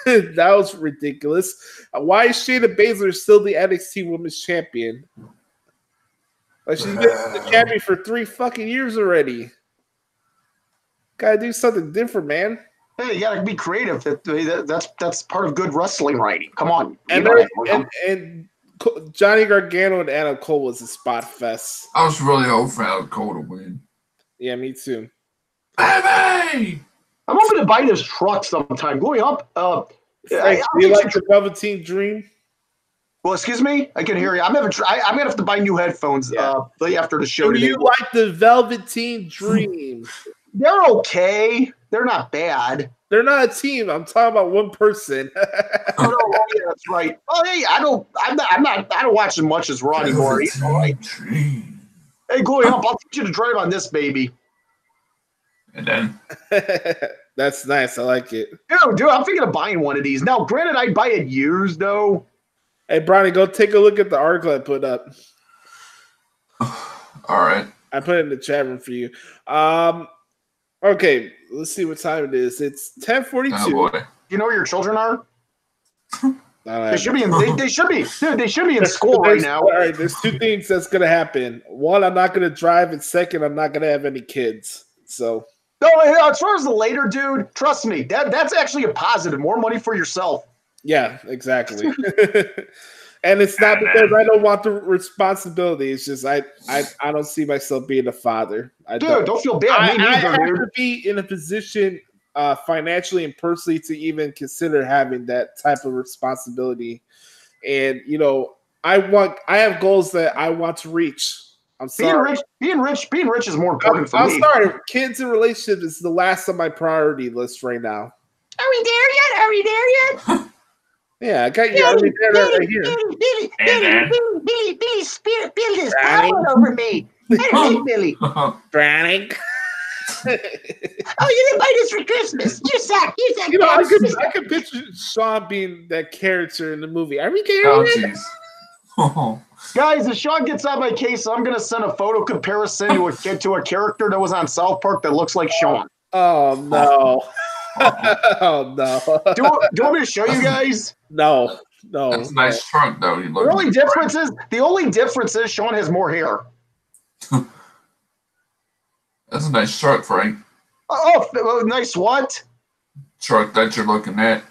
That was ridiculous. Why is Shayna Baszler still the NXT Women's Champion? Like she's been the champion for 3 fucking years already. Gotta do something different, man. Hey, you gotta be creative. That's part of good wrestling writing. Come on. And Johnny Gargano and Adam Cole was a spot fest. I was really hoping for Adam Cole to win. Yeah, me too. Baby! I'm hoping to buy this truck sometime. Going up. Frank, do you like the Velveteen Dream? Well, excuse me. I can hear you. I'm gonna have to buy new headphones after the show. Do you like the Velveteen Dream? They're okay. They're not bad. They're not a team. I'm talking about one person. Oh, yeah, that's right. Oh, hey, I don't watch as much as Ronnie Moore. He's all right. Hey, Glory Hump, I'll teach you to drive on this baby. And then that's nice. I like it. Dude, I'm thinking of buying one of these. Now, granted, I'd buy it used though. Hey, Bronny, go take a look at the article I put up. All right. I put it in the chat room for you. Okay, let's see what time it is. It's 10:42. Oh, you know where your children are? They should be in. They should be. Dude, they should be in school right now. All right, there's 2 things that's gonna happen. One, I'm not gonna drive, and second, I'm not gonna have any kids. So. No, as far as the later, dude, trust me, that's actually a positive. More money for yourself. Yeah, exactly. And it's not because I don't want the responsibility. It's just I don't see myself being a father. Don't feel bad. I have to be in a position financially and personally to even consider having that type of responsibility. And I have goals that I want to reach. I'm sorry. Being rich is more important for me. I'm sorry. Kids and relationships is the last on my priority list right now. Are we there yet? Yeah, I got you right here. Billy, spirit is falling over me. I hate Billy. Drowning. Oh, you didn't buy this for Christmas. You suck. I could picture Sean being that character in the movie. Are we there yet? Oh. Guys, if Sean gets on my case, I'm going to send a photo comparison to a character that was on South Park that looks like Sean. Oh, no. Oh, no. Do you want me to show you guys? No. That's a nice trunk, though. The only difference is Sean has more hair. That's a nice truck, Frank. Oh, nice what? Truck that you're looking at.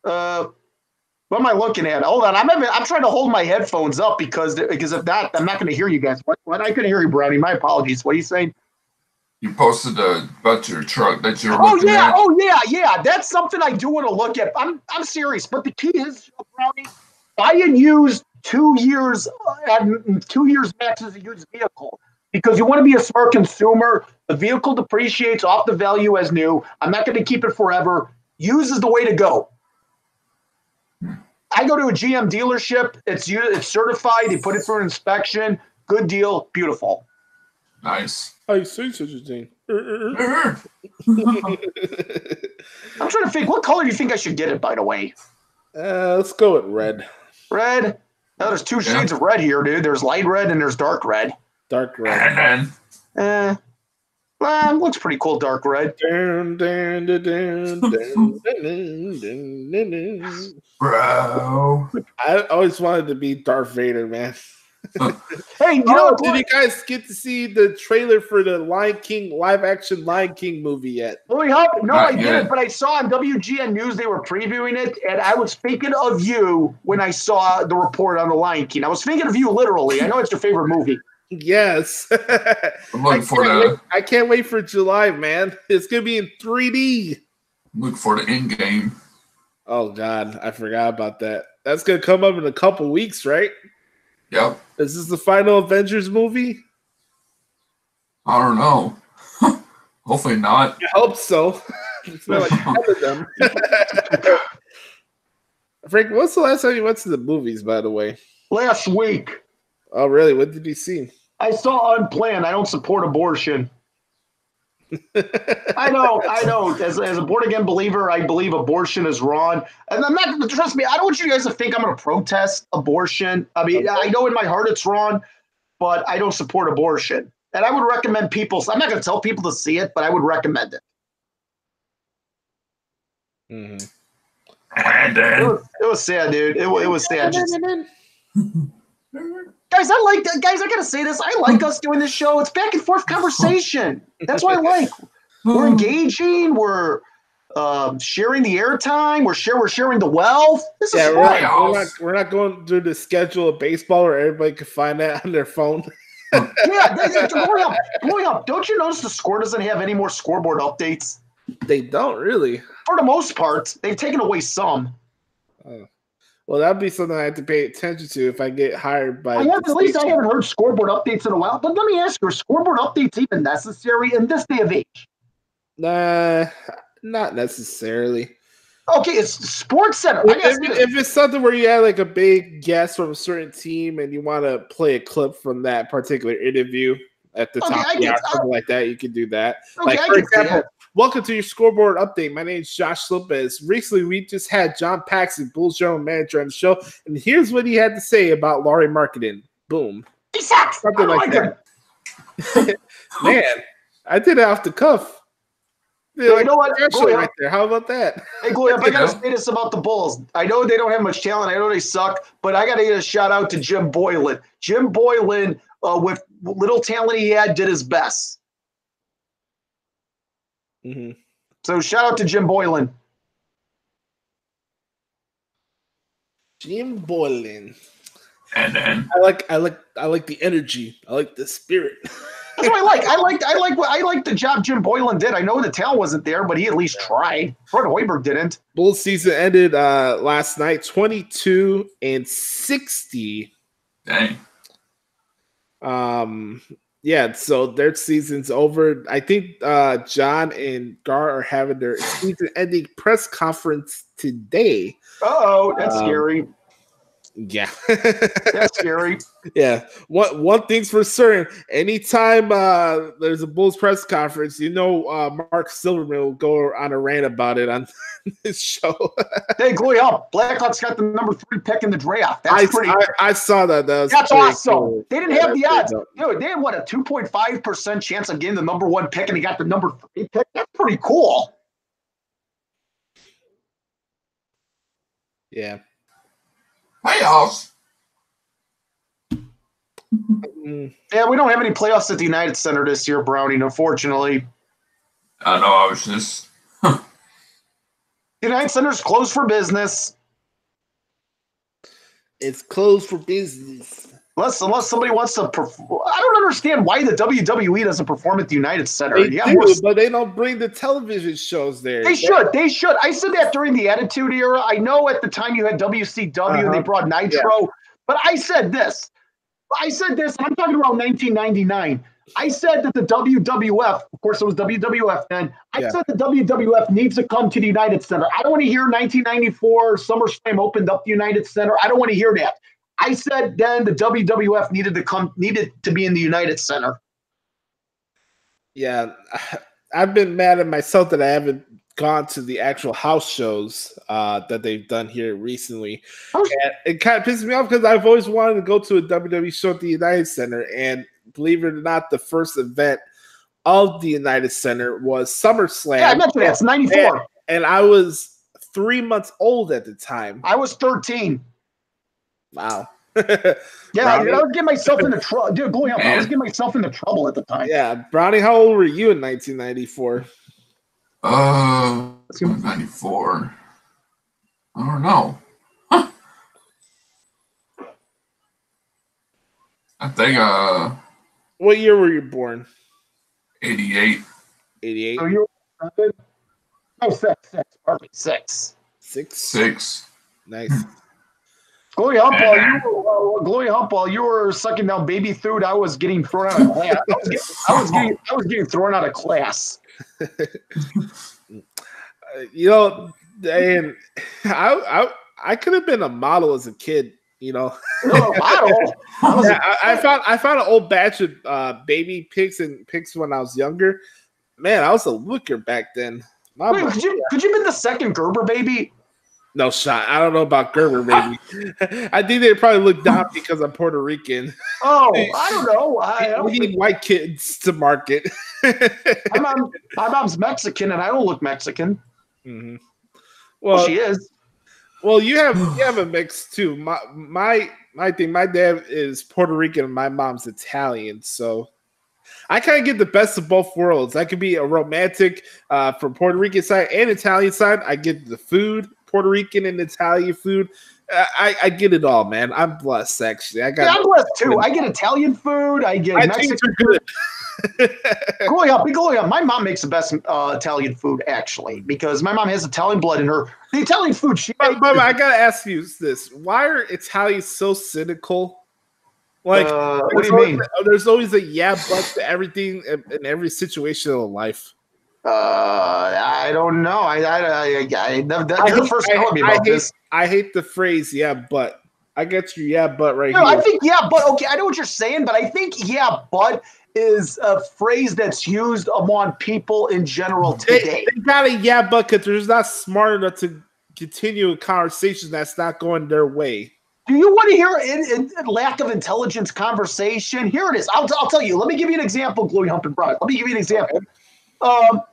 What am I looking at? Hold on, I'm trying to hold my headphones up because if not, I'm not going to hear you guys. What? I couldn't hear you, Brownie. My apologies. What are you saying? You posted about your truck that you're looking at. Oh yeah. That's something I do want to look at. I'm serious, but the key is, Brownie, buy and use 2 years and 2 years max as a used vehicle. Because you want to be a smart consumer. The vehicle depreciates off the value as new. I'm not going to keep it forever. Use is the way to go. I go to a GM dealership. It's certified. They put it through an inspection. Good deal. Beautiful. Nice. I say such a thing. I'm trying to think. What color do you think I should get it, by the way? Let's go with red. Red? Now, there's 2 shades of red here, dude. There's light red and there's dark red. Dark red. Looks pretty cool, dark red. Bro. I always wanted to be Darth Vader, man. Hey, did you guys get to see the trailer for the Lion King live-action Lion King movie yet? No, I didn't, but I saw on WGN News they were previewing it, and I was thinking of you when I saw the report on the Lion King. I was thinking of you literally. I know it's your favorite movie. Yes. I'm looking for the. I can't wait for July, man. It's gonna be in 3D. Look for the end game. Oh God, I forgot about that. That's gonna come up in a couple weeks, right? Yep. Is this the final Avengers movie? I don't know. Hopefully not. I hope so. It's not like 10 of them. Frank, what's the last time you went to the movies, by the way? Last week. Oh, really? What did you see? I saw Unplanned. I don't support abortion. I know. As a born-again believer, I believe abortion is wrong. And I'm not, trust me, I don't want you guys to think I'm going to protest abortion. I mean, I know in my heart it's wrong, but I don't support abortion. And I would recommend people, I'm not going to tell people to see it, but I would recommend it. Mm-hmm. And then it was sad, dude. It was sad. Guys, I gotta say this. I like us doing this show. It's back and forth conversation. That's what I like. We're engaging. We're sharing the airtime. We're sharing the wealth. This is fun. We're not going through the schedule of baseball where everybody can find that on their phone. Yeah, blowing up. Don't you notice the score doesn't have any more scoreboard updates? They don't really. For the most part, they've taken away some. Well, that'd be something I have to pay attention to if I get hired by. At least I haven't heard scoreboard updates in a while. But let me ask you: are scoreboard updates even necessary in this day of age? Nah, not necessarily. Okay, it's Sports Center. If it's something where you have like a big guest from a certain team and you want to play a clip from that particular interview at the top, something like that, you can do that. Okay, like for example. Welcome to your scoreboard update. My name is Josh Lopez. Recently, we just had John Paxson, Bulls general manager, on the show, and here's what he had to say about Laurie Marketing. Boom. He sucks. Something like that. Man, I did it off the cuff. So you know what? Right there. How about that? Hey, Gloria, I got to say this about the Bulls. I know they don't have much talent. I know they suck, but I got to give a shout out to Jim Boylan. Jim Boylan, with little talent he had, did his best. Mm-hmm. So shout out to Jim Boylan. Jim Boylan. And then I like the energy. I like the spirit. That's what I like. I like the job Jim Boylan did. I know the talent wasn't there, but he at least tried. Fred Hoiberg didn't. Bulls season ended last night, 22-60. Dang. Yeah, so their season's over. I think John and Gar are having their season-ending press conference today. Oh, that's scary. Yeah. That's scary. Yeah. One thing's for certain. Anytime there's a Bulls press conference, Mark Silverman will go on a rant about it on this show. Hey, Glory up. Blackhawks got the number 3 pick in the draft. That's I saw that. That's awesome. Cool. They didn't have the odds. Dude, they had, a 2.5% chance of getting the number 1 pick, and he got the number 3 pick. That's pretty cool. Yeah. Playoffs. Yeah, we don't have any playoffs at the United Center this year, Browning, unfortunately. I know, I was just... The United Center's closed for business. It's closed for business. Unless somebody wants to perform. I don't understand why the WWE doesn't perform at the United Center. They do, but they don't bring the television shows there. They should. I said that during the Attitude Era. I know at the time you had WCW and they brought Nitro, but I said this. I'm talking about 1999. I said that the WWF, of course it was WWF then, said the WWF needs to come to the United Center. I don't want to hear 1994 SummerSlam opened up the United Center. I don't want to hear that. I said then the WWF needed to be in the United Center. Yeah, I've been mad at myself that I haven't gone to the actual house shows that they've done here recently. And it kind of pisses me off because I've always wanted to go to a WWE show at the United Center. And believe it or not, the first event of the United Center was SummerSlam. Yeah, I mentioned that. It's 94. And I was 3 months old at the time. I was 13. Wow. Yeah, I was getting myself into trouble. Dude, going up, I was getting myself into trouble at the time. Yeah, Brownie, how old were you in 1994? 94. I don't know. Huh. I think What year were you born? 88. 88. So you were six. Perfect. Six. Nice. Glory Hump, while you were sucking down baby food, I was getting thrown out of class. I was getting thrown out of class. And I could have been a model as a kid. Model. I found an old batch of baby pics and pics when I was younger. Man, I was a looker back then. Wait, could you have been the second Gerber baby? No shot. I don't know about Gerber baby. I think they probably look down because I'm Puerto Rican. Oh, I don't know. We need white kids to market. My mom's Mexican, and I don't look Mexican. Mm-hmm. Well, she is. Well, you have a mix too. My thing. My dad is Puerto Rican, and my mom's Italian, so I kind of get the best of both worlds. I could be a romantic from Puerto Rican side and Italian side. I get the food, Puerto Rican and Italian food. I get it all, man. I'm blessed, actually. I'm blessed too. I get Italian food. I get Mexican food. Going up. My mom makes the best Italian food, actually, because my mom has Italian blood in her. The Italian food she makes. But I gotta ask you this: why are Italians so cynical? Like, what do you mean? There's always a but to everything in every situation of life. I don't know. You're the first to tell me about this. I hate the phrase but. I get your but right here. I think but. Okay, I know what you're saying, but I think but is a phrase that's used among people in general today. They got a but because they're not smart enough to continue a conversation that's not going their way. Do you want to hear a lack of intelligence conversation? Here it is. I'll tell you. Let me give you an example, Glory Hump and Brian. Let me give you an example. That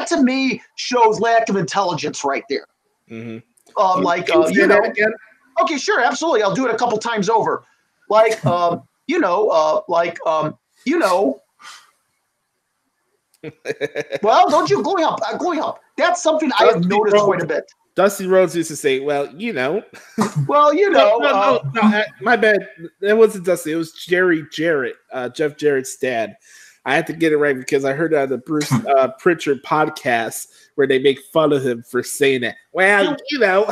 to me shows lack of intelligence right there. Mm-hmm. Okay, sure, absolutely. I'll do it a couple times over. Well, don't you going up? That's something I have noticed quite a bit. Dusty Rhodes used to say, well, no, my bad. It wasn't Dusty. It was Jerry Jarrett, Jeff Jarrett's dad. I had to get it right because I heard it on the Bruce Pritchard podcast where they make fun of him for saying that. Well, you put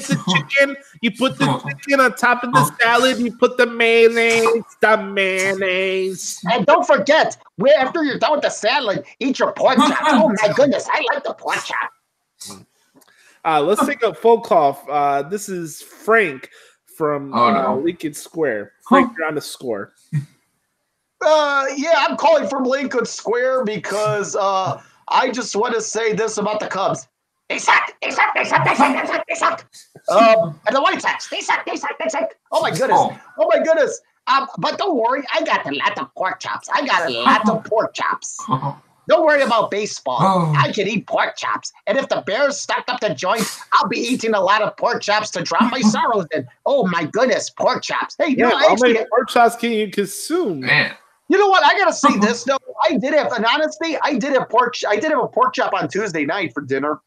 the chicken, on top of the salad, you put the mayonnaise. And don't forget, after you're done with the salad, eat your pork chop. Oh my goodness, I like the pork chop. Let's take a phone call. This is Frank from Lincoln Square. Frank, you're on the score. I'm calling from Lincoln Square because I just want to say this about the Cubs. They suck. And the White Sox, they suck. Oh my goodness. But don't worry, I got a lot of pork chops. Don't worry about baseball. I can eat pork chops. And if the Bears stock up the joint, I'll be eating a lot of pork chops to drown my sorrows in. Oh my goodness, pork chops. Hey, how many pork chops can you consume? Man. You know what? I gotta say this though. I did have a pork chop on Tuesday night for dinner.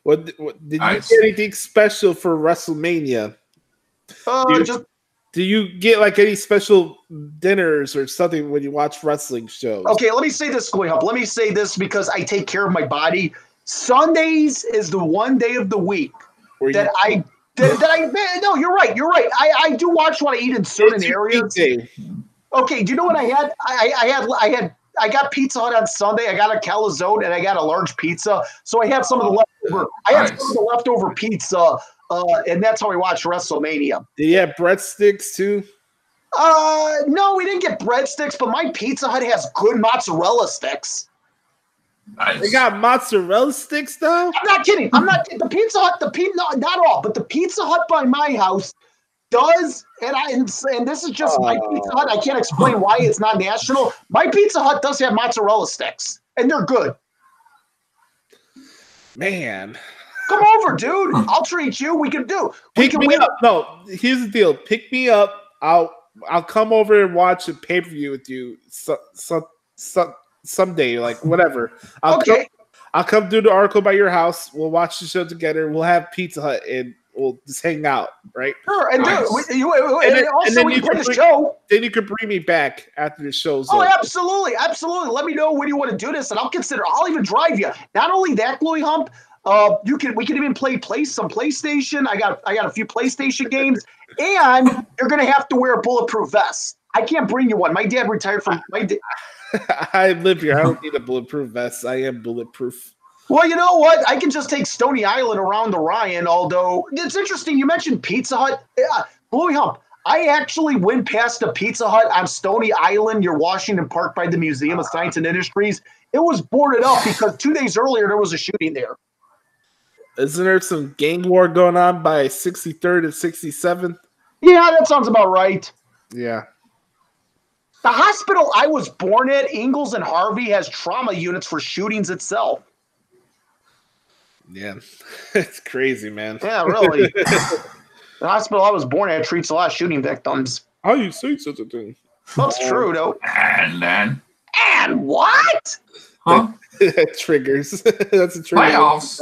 What did you get anything special for WrestleMania? Do you get like any special dinners or something when you watch wrestling shows? Okay, let me say this, Squid Hump. Let me say this because I take care of my body. Sundays is the one day of the week no, you're right. I do watch what I eat in certain areas. Okay, do you know what I had? I got Pizza Hut on Sunday. I got a calzone and I got a large pizza. So I had some of the leftover. Some of the leftover pizza, and that's how we watched WrestleMania. Did you have breadsticks too? No, we didn't get breadsticks, but my Pizza Hut has good mozzarella sticks. Nice. They got mozzarella sticks though? I'm not kidding. The Pizza Hut, not all, but the Pizza Hut by my house, does, and this is just my Pizza Hut. I can't explain why it's not national. My Pizza Hut does have mozzarella sticks, and they're good. Man. Come over, dude. I'll treat you. We can do. Pick me up. No, here's the deal. Pick me up. I'll come over and watch a pay-per-view with you someday, like whatever. I'll come do the article by your house. We'll watch the show together. We'll have Pizza Hut and we'll just hang out, right? Sure. And then you play the show. Then you can bring me back after the show's over. Absolutely. Let me know when you want to do this, and I'll even drive you. Not only that, Glory Hump, we can even play some PlayStation. I got a few PlayStation games, and you're gonna have to wear a bulletproof vest. I can't bring you one. My dad retired from my dad. I live here. I don't need a bulletproof vest. I am bulletproof. Well, you know what? I can just take Stony Island around the Ryan, although it's interesting. You mentioned Pizza Hut. Glory Hump. I actually went past a Pizza Hut on Stony Island near Washington Park by the Museum of Science and Industries. It was boarded up because 2 days earlier there was a shooting there. Isn't there some gang war going on by 63rd and 67th? Yeah, that sounds about right. Yeah. The hospital I was born at, Ingalls and Harvey, has trauma units for shootings itself. Yeah, it's crazy, man. Yeah, really. The hospital I was born at treats a lot of shooting victims. How you say such a thing? That's true, though. And what? Huh? Triggers. That's a trigger. Playoffs.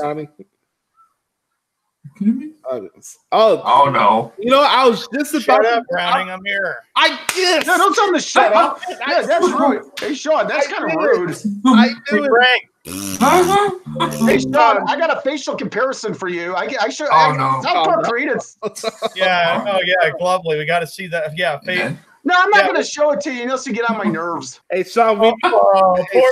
Oh no! You know, I was just about. Shut up, Browning. I'm here. I guess. No, don't tell him to shut up. Yeah, that's rude. Hey, Sean, that's kind of rude. I do it. Hey, Sean, I got a facial comparison for you. I should. No! South Park Credence. Yeah. Oh, yeah. Lovely. We got to see that. Yeah. No, I'm not going to show it to you unless you get on my nerves. Hey, Sean. Poor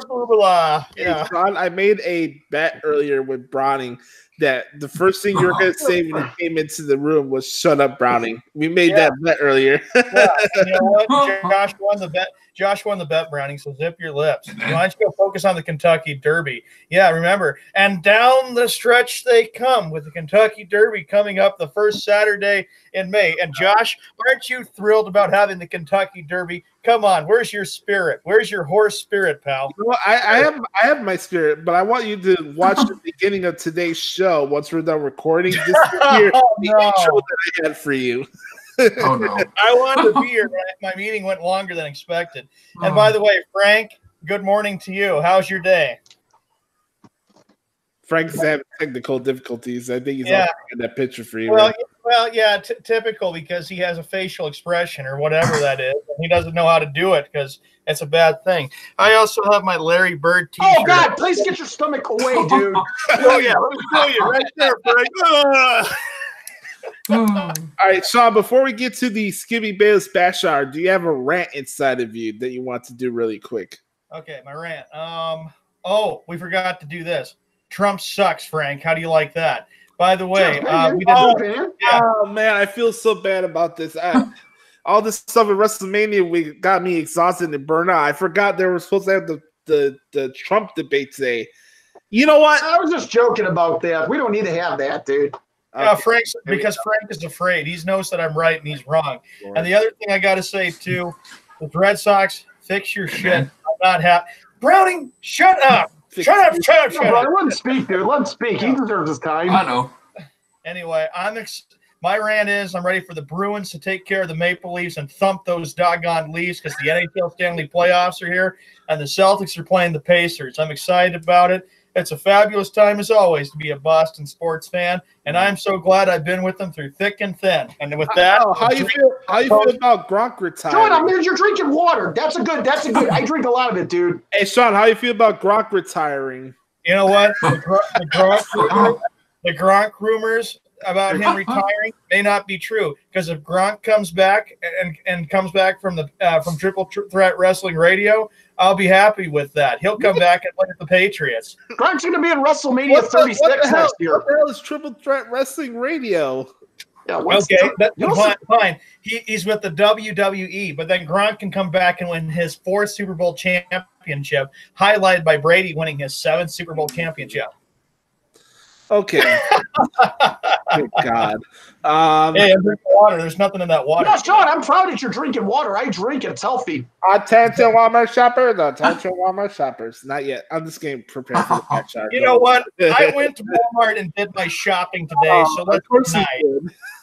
Boobala. Yeah. Hey, Sean, I made a bet earlier with Browning that the first thing you're going to say when you came into the room was "Shut up, Browning." We made that bet earlier. Yeah. You know what? Josh won the bet. Josh won the bet, Browning. So zip your lips. Why don't you go focus on the Kentucky Derby? Yeah, remember. And down the stretch they come with the Kentucky Derby coming up the first Saturday in May. And Josh, aren't you thrilled about having the Kentucky Derby? Come on, where's your spirit? Where's your horse spirit, pal? You know, I have my spirit, but I want you to watch the beginning of today's show once we're done recording. Just to hear the intro that I had for you. Oh no! I wanted to be here, but my meeting went longer than expected. And by the way, Frank, good morning to you. How's your day? Frank's having technical difficulties. I think he's in that picture for you. Well, yeah, typical because he has a facial expression or whatever that is. And he doesn't know how to do it because it's a bad thing. I also have my Larry Bird t-shirt. Oh, God, please get your stomach away, dude. Oh, yeah, let me show you right there, Frank. All right, Sean, before we get to the Skibby Bayless Bash Hour, do you have a rant inside of you that you want to do really quick? Okay, my rant. We forgot to do this. Trump sucks, Frank. How do you like that? By the way, oh man, I feel so bad about this. All this stuff at WrestleMania got me exhausted and burned out. I forgot they were supposed to have the Trump debate today. You know what? I was just joking about that. We don't need to have that, dude. Yeah, Frank is afraid. He knows that I'm right and he's wrong. And the other thing I got to say, too, with Red Sox, fix your shit. I'm not happy. Browning, shut up. Shut up. Let him speak, dude. Let him speak. He deserves his time. I know. Anyway, my rant is I'm ready for the Bruins to take care of the Maple Leafs and thump those doggone Leafs because the NHL Stanley playoffs are here and the Celtics are playing the Pacers. I'm excited about it. It's a fabulous time, as always, to be a Boston sports fan, and I'm so glad I've been with them through thick and thin. And with that, how you feel about Gronk retiring? Sean, you're drinking water. That's a good. I drink a lot of it, dude. Hey, Sean, how you feel about Gronk retiring? You know what? The Gronk rumors about him retiring may not be true because if Gronk comes back and comes back from Triple Threat Wrestling Radio, I'll be happy with that. He'll come back and look at the Patriots. Gronk's going to be in WrestleMania 36 next year. What the hell is Triple Threat Wrestling Radio? Yeah, fine. He's with the WWE, but then Gronk can come back and win his 4th Super Bowl championship, highlighted by Brady winning his 7th Super Bowl championship. Okay. Good God. Hey, I'm drinking water. There's nothing in that water. Yeah, Sean, I'm proud that you're drinking water. I drink it. It's healthy. Attention, Walmart shoppers. Attention, Walmart shoppers. Not yet. I'm just getting prepared for the next hour. You know what? I went to Walmart and did my shopping today, so that's nice.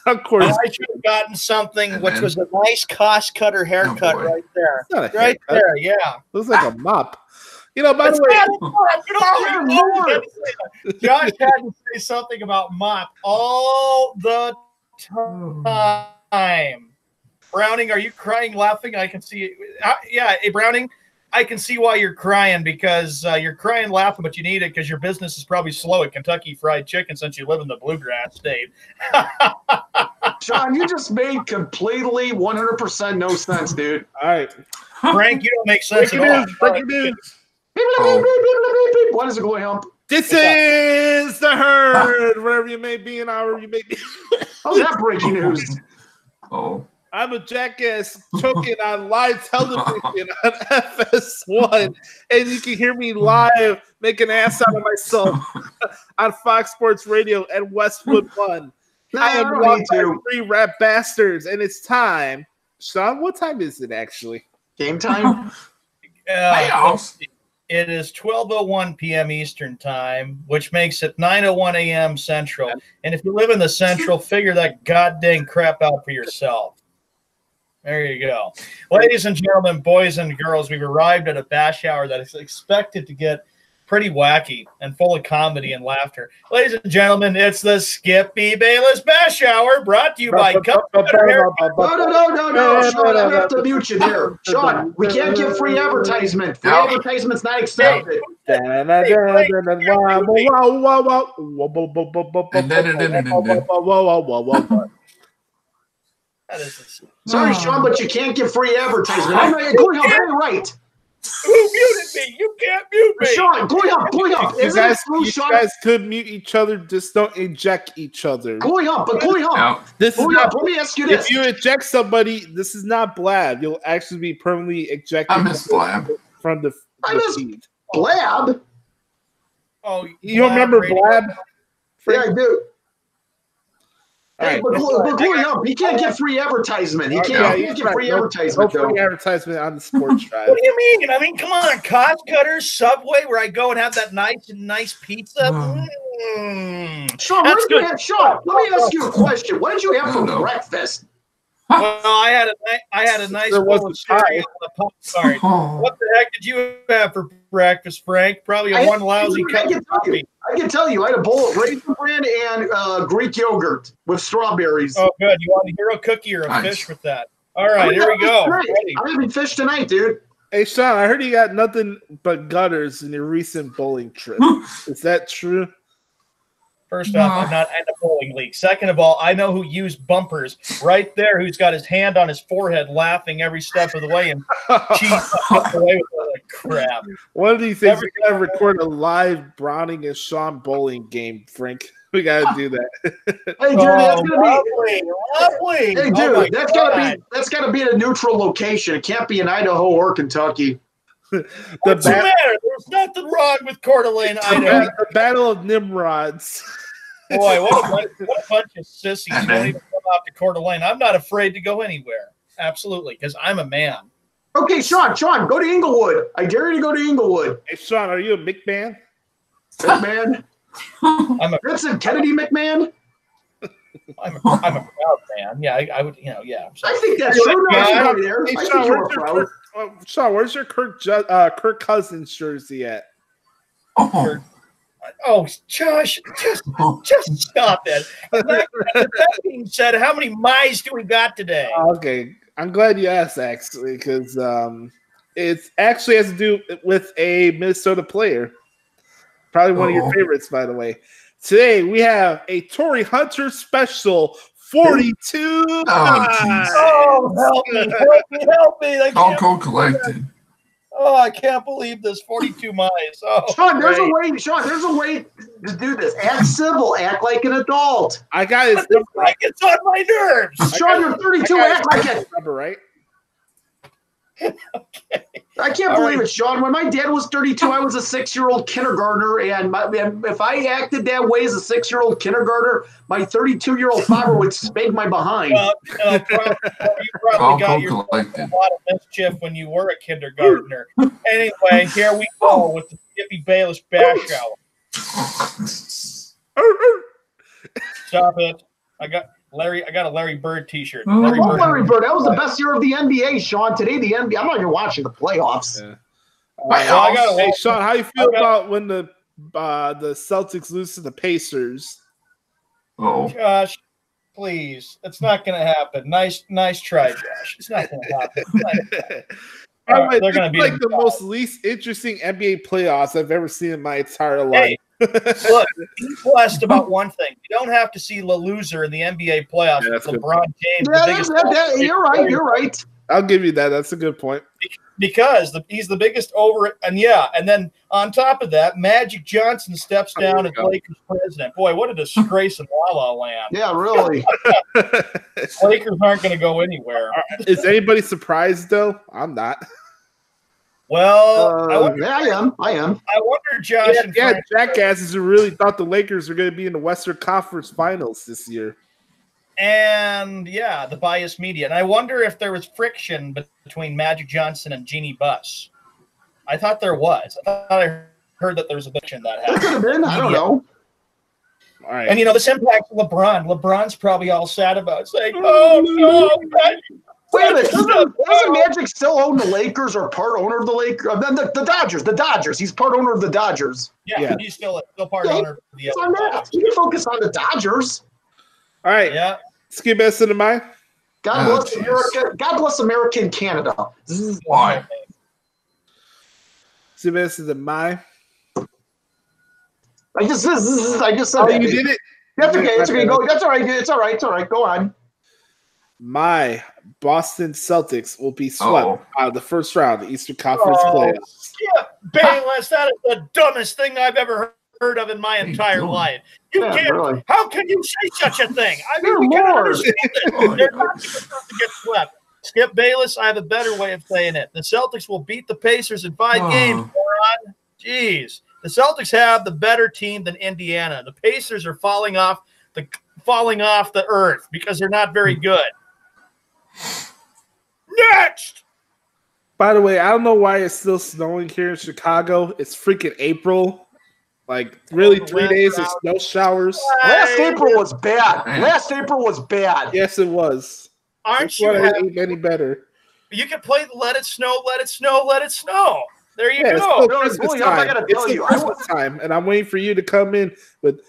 Of course. I should have gotten something which was a nice cost cutter haircut right there. Right there, yeah. Looks like a mop. You know, by the way, Josh had to say something about mop all the time. Browning, are you crying, laughing? I can see it. Hey, Browning, I can see why you're crying because you're crying, laughing, but you need it because your business is probably slow at Kentucky Fried Chicken since you live in the Bluegrass State. Sean, you just made completely 100% no sense, dude. All right. Frank, you don't make sense at all. Breaking news. What is it going on? This is the herd, wherever you may be and however you may be. How's that breaking news? I'm a jackass choking on live television on FS1, and you can hear me live make an ass out of myself on Fox Sports Radio and Westwood One. I am one by 3 rap bastards, and it's time. Sean, what time is it actually? Game time? It is 12:01 p.m. Eastern time, which makes it 9:01 a.m. Central. And if you live in the Central, figure that goddamn crap out for yourself. There you go. Ladies and gentlemen, boys and girls, we've arrived at a bash hour that is expected to get pretty wacky and full of comedy and laughter. Ladies and gentlemen, it's the Skippy Bayless Bash Hour, brought to you by No. Sean, I have to mute you there. Sean, we can't give free advertisement. Free advertisement's not accepted. Sorry, Sean, but you can't give free advertisement. I'm right. Who muted me? You can't mute me. Sean, going up. You guys could mute each other, just don't eject each other. Going up. Let me ask you this. If you eject somebody, this is not Blab. You'll actually be permanently ejected. I miss Blab. From the feed. Blab? Oh, you don't remember Blab? Yeah, I do. Hey, but going up, he can't get free advertisement. He can't get free advertisement. No free advertisement on the Sports Drive. What do you mean? I mean, come on, Cost Cutters, Subway, where I go and have that nice pizza. Sean, Sean, let me ask you a question. What did you have for breakfast? Well, I had a nice bowl of cereal. Sorry. What the heck did you have for breakfast, Frank? Probably one lousy cup of coffee. I can tell you, I had a bowl of Raisin Bran and Greek yogurt with strawberries. Oh, good. You want a hero cookie or a fish with that? All right, here we go. I'm having fish tonight, dude. Hey, Sean, I heard you got nothing but gutters in your recent bowling trip. Is that true? First off, I'm not in a bowling league. Second of all, I know who used bumpers right there, who's got his hand on his forehead laughing every step of the way and cheese away with all that crap. One of these things, we got to record a live Browning and Sean bowling game, Frank. We got to do that. Hey, dude, that's gonna be lovely. Hey, dude, that's gotta be at a neutral location. It can't be in Idaho or Kentucky. What's the matter? There's nothing wrong with Coeur d'Alene, Idaho. The Battle of Nimrods. Boy, what a bunch of sissies don't even come out to Coeur d'Alene. I'm not afraid to go anywhere. Absolutely, because I'm a man. Okay, Sean, go to Inglewood. I dare you to go to Inglewood. Hey, Sean, are you a McMahon? McMahon? I'm a Vincent Kennedy McMahon? I'm a proud man. Yeah, I would, yeah. So. I think that's true. Hey, Sean, where's your Kirk Cousins jersey at? Oh, Josh, just stop it. That being said, how many mice do we got today? Okay, I'm glad you asked, actually, because it actually has to do with a Minnesota player. Probably one of your favorites, by the way. Today, we have a Torrey Hunter special 42. Oh, help me. Conco collected. Oh, I can't believe this. 42 mice. Oh, Sean, there's a way to do this. Act civil. Act like an adult. I got it. It's on my nerves. Sean, you're 32. Act like it. Number, right? Okay. I can't believe it, Sean. When my dad was 32, I was a 6-year-old kindergartner, and if I acted that way as a 6-year-old kindergartner, my 32-year-old father would spank my behind. You probably got your a lot of mischief when you were a kindergartner. Anyway, here we go with the Skippy Bayless bash hour. Stop it! I got a Larry Bird T-shirt. Larry Bird. That was the best year of the NBA, Sean. Today, the NBA. I'm not even watching the playoffs. Yeah. Hey, Sean, how you feel about when the Celtics lose to the Pacers? Oh, Josh, please, it's not going to happen. Nice try, Josh. It's not going to happen. They're going to be like the most least interesting NBA playoffs I've ever seen in my entire life. Look, be blessed about one thing. You don't have to see the loser in the NBA playoffs with LeBron James. You're right. I'll give you that. That's a good point. Because he's the biggest over, and then on top of that, Magic Johnson steps down as Lakers president. Boy, what a disgrace in La La Land. Yeah, really. Lakers aren't going to go anywhere. Is anybody surprised, though? I'm not. Well, I am. I wonder, Josh. Yeah, jackasses who really thought the Lakers were going to be in the Western Conference Finals this year. And the biased media. And I wonder if there was friction between Magic Johnson and Jeannie Buss. I thought there was. I thought I heard that there was a friction that happened. There could have been. I don't know. All right. And this impacts LeBron. LeBron's probably all sad about it, saying, "Oh no." Wait a minute. Doesn't Magic still own the Lakers or part owner of the Lakers? The Dodgers. The Dodgers. He's part owner of the Dodgers. Yeah. He's still part owner of the Dodgers. You can focus on the Dodgers. All right. Yeah. Skip us into mine. God bless America. God bless America and Canada. Why? Skip us into mine. I just said that. You did it? That's okay. It's okay. Go. That's all right. It's all right. It's all right. Go on. My Boston Celtics will be swept out of the first round of the Eastern Conference playoffs. Bayless, that is the dumbest thing I've ever heard of in my entire life. You can't. Really. How can you say such a thing? I mean, we can understand it. They're not supposed to get swept. Skip Bayless, I have a better way of saying it. The Celtics will beat the Pacers in 5 games, moron. Jeez. The Celtics have the better team than Indiana. The Pacers are falling off the earth because they're not very good. Next. By the way, I don't know why it's still snowing here in Chicago. It's freaking April. Like, really, 3 days of snow showers. Last April was bad. Yes, it was. Aren't you any better? You can play Let It Snow, Let It Snow, Let It Snow. There you go. It's Christmas time, and I'm waiting for you to come in with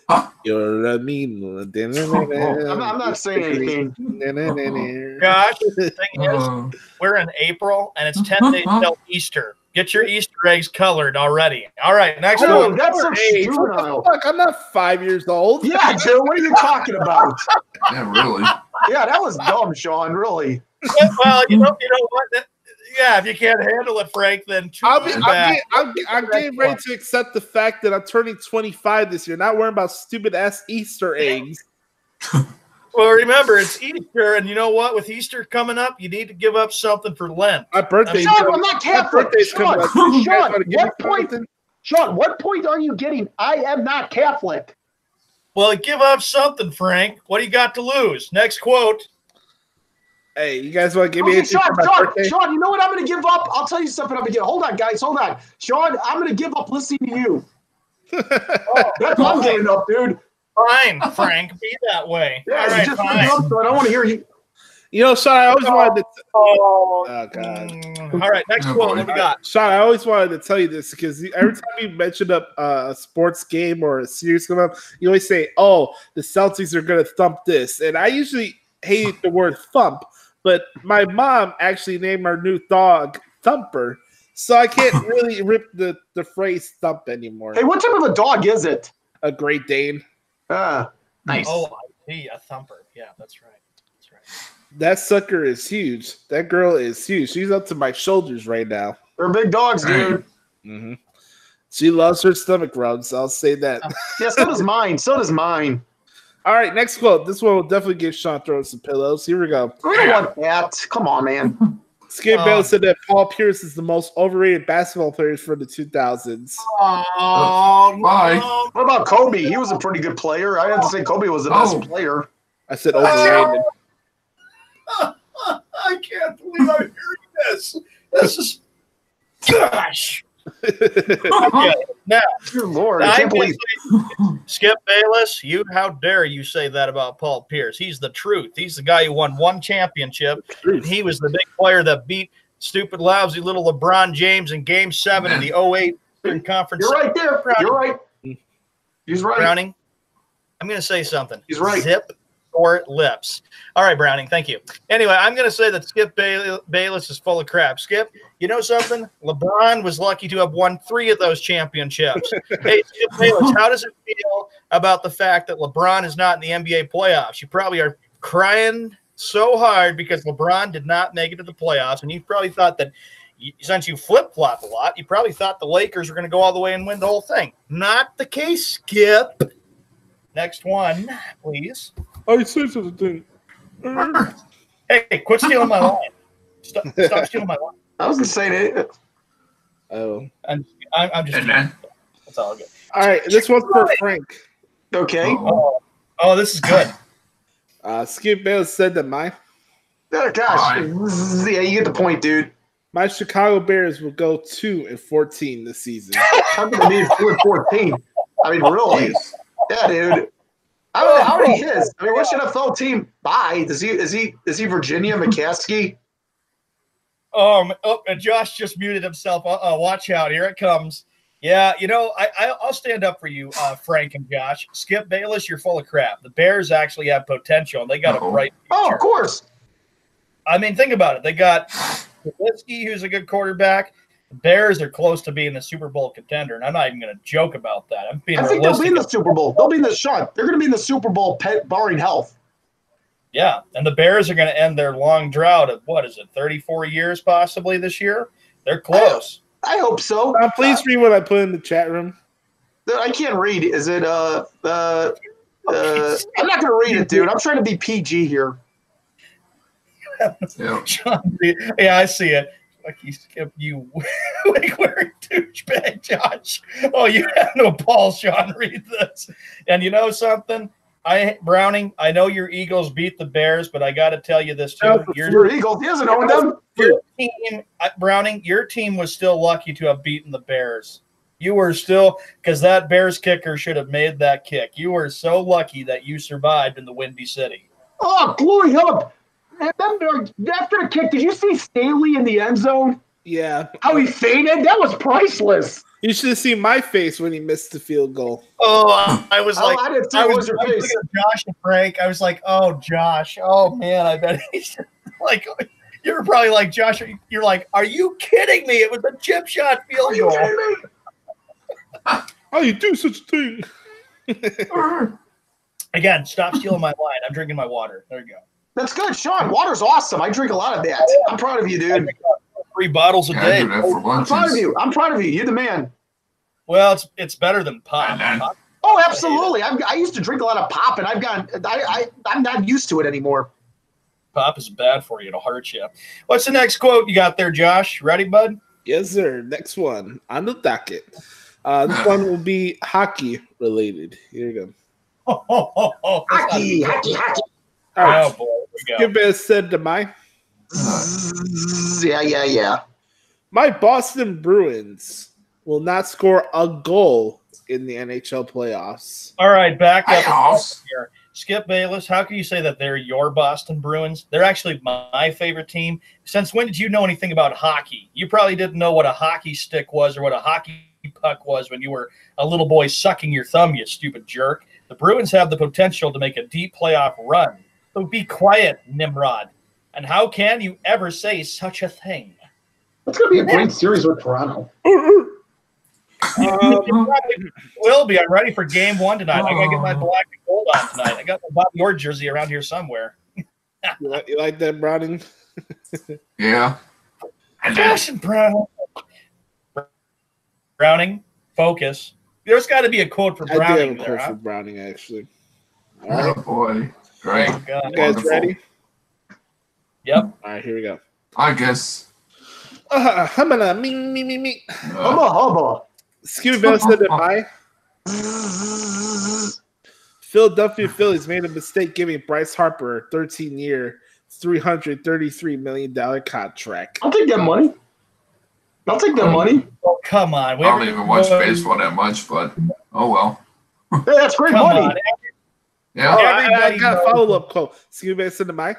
"You're a mean." I'm not saying anything. Gosh, the thing is, we're in April, and it's 10 days till Easter. Get your Easter eggs colored already. All right, next one. That's so juvenile. Fuck, I'm not 5 years old. Yeah, Joe, what are you talking about? Yeah, really. Yeah, that was dumb, Sean. Really. Well, you know what? Yeah, if you can't handle it, Frank, then I'm getting ready to accept the fact that I'm turning 25 this year, not worrying about stupid ass Easter eggs. Well, remember, it's Easter, and you know what? With Easter coming up, you need to give up something for Lent. My birthday. Sean, I'm not Catholic. Sean, what point are you getting? I am not Catholic. Well, give up something, Frank. What do you got to lose? Next quote. Hey, you guys want to give me anything for my birthday? Sean, you know what I'm going to give up? I'll tell you something I'm going to give. Hold on, guys. Hold on. Sean, I'm going to give up listening to you. That's what I'm giving up, dude. Fine, Frank. Be that way. Yeah, all right, just fine. up, so I don't want to hear you. You know, Sean, I always wanted to. Oh, God. All right, next quote. What we got? Sean, I always wanted to tell you this because every time you mention a sports game or a series come up, you always say, "Oh, the Celtics are going to thump this," and I usually hate the word "thump." But my mom actually named our new dog Thumper, so I can't really rip the phrase "thump" anymore. Hey, what type of a dog is it? A Great Dane. Nice. Oh, I see. A Thumper. Yeah, that's right. That's right. That sucker is huge. That girl is huge. She's up to my shoulders right now. They're big dogs, dude. Mm-hmm. She loves her stomach rubs. I'll say that. Yeah, so does mine. All right, next quote. This one will definitely give Sean throwing some pillows. Here we go. We don't want that. Come on, man. Skip Bayless said that Paul Pierce is the most overrated basketball player for the 2000s. Oh, bye. No. What about Kobe? He was a pretty good player. I have to say Kobe was the best player. I said overrated. I can't believe I'm hearing this. This is gosh. Okay, now, dear Lord, I can't believe Skip Bayless, how dare you say that about Paul Pierce? He's the truth. He's the guy who won one championship. And he was the big player that beat stupid, lousy little LeBron James in Game 7 in the 08 Conference. You're right there. You're right. He's right. Browning, I'm going to say something. He's right. Zip or lips. All right, Browning, thank you. Anyway, I'm going to say that Skip Bayless is full of crap. Skip, you know something? LeBron was lucky to have won 3 of those championships. Hey, Skip Bayless, how does it feel about the fact that LeBron is not in the NBA playoffs? You probably are crying so hard because LeBron did not make it to the playoffs, and you probably thought that since you flip-flop a lot, you probably thought the Lakers were going to go all the way and win the whole thing. Not the case, Skip. Next one, please. I said something. Hey, quit stealing my line. Stop stealing my line. I was going to say that. Oh. I'm just that's all good. All right, this one's for Frank. Okay. Oh, this is good. Skip Bayless said that oh, gosh. Yeah, you get the point, dude. My Chicago Bears will go 2-14 this season. How can they be 2-14? I mean, really? Yeah, dude. How many his? I mean, which NFL team buy? Is he Virginia McCaskey? And Josh just muted himself. Watch out. Here it comes. Yeah, I'll stand up for you, Frank and Josh. Skip Bayless, you're full of crap. The Bears actually have potential, and they got a bright future. Oh, of course. I mean, think about it. They got Trubisky, who's a good quarterback. The Bears are close to being a Super Bowl contender, and I'm not even going to joke about that. I think they'll be in the Super Bowl. They'll be in the shot. They're going to be in the Super Bowl, barring health. Yeah, and the Bears are going to end their long drought of, 34 years possibly this year? They're close. I hope so. Please read what I put in the chat room. I can't read. Is it I'm not going to read it, dude. I'm trying to be PG here. Yeah, I see it. Like you skip you like wearing douchebag, Josh. Oh, you have no balls, Sean. Read this. And you know something? Browning, I know your Eagles beat the Bears, but I got to tell you this too. Your Eagles, he doesn't own them. Your team, Browning, your team was still lucky to have beaten the Bears. You were still, because that Bears kicker should have made that kick. You were so lucky that you survived in the Windy City. Oh, glory up. After the kick, did you see Staley in the end zone? Yeah. How he fainted? That was priceless. You should have seen my face when he missed the field goal. Oh, I was like, I didn't see what was your face. Looking at Josh and Frank. I was like, oh, Josh. Oh, man, I bet he's like, you were probably like, Josh, you're like, are you kidding me? It was a chip shot field goal. Are you kidding me? How you do such a thing? Again, stop stealing my line. I'm drinking my water. There you go. That's good, Sean. Water's awesome. I drink a lot of that. I'm proud of you, dude. 3 bottles a day. I'm proud of you. I'm proud of you. You're the man. Well, it's better than pop. Oh, absolutely. I used to drink a lot of pop, and I'm not used to it anymore. Pop is bad for you. It'll hurt you. What's the next quote you got there, Josh? Ready, bud? Yes, sir. Next one on the docket. This one will be hockey related. Here we go. Hockey. All right. Oh, boy. Skip Bayless said to my. Yeah. My Boston Bruins will not score a goal in the NHL playoffs. All right, back up here. Skip Bayless, how can you say that they're your Boston Bruins? They're actually my favorite team. Since when did you know anything about hockey? You probably didn't know what a hockey stick was or what a hockey puck was when you were a little boy sucking your thumb, you stupid jerk. The Bruins have the potential to make a deep playoff run. So be quiet, Nimrod. And how can you ever say such a thing? It's going to be a great series with Toronto. Will be. I'm ready for game 1 tonight. I got to get my black and gold on tonight. I got my Bobby Orr jersey around here somewhere. You like that, Browning? Yeah. Josh and Browning, focus. There's got to be a quote for Browning. I do have a quote for Browning, actually. All right. Oh, boy. Great. You guys ready? Yep. All right, here we go. I guess Humana, me. Hubba. Scooby Bell said that my Philadelphia Phillies made a mistake giving Bryce Harper a 13-year, $333 million contract. I'll take that money. Oh, come on. I don't even watch baseball that much, but oh well. Hey, that's great money. On. Yeah. I got a follow-up quote. Scooby Bell said to my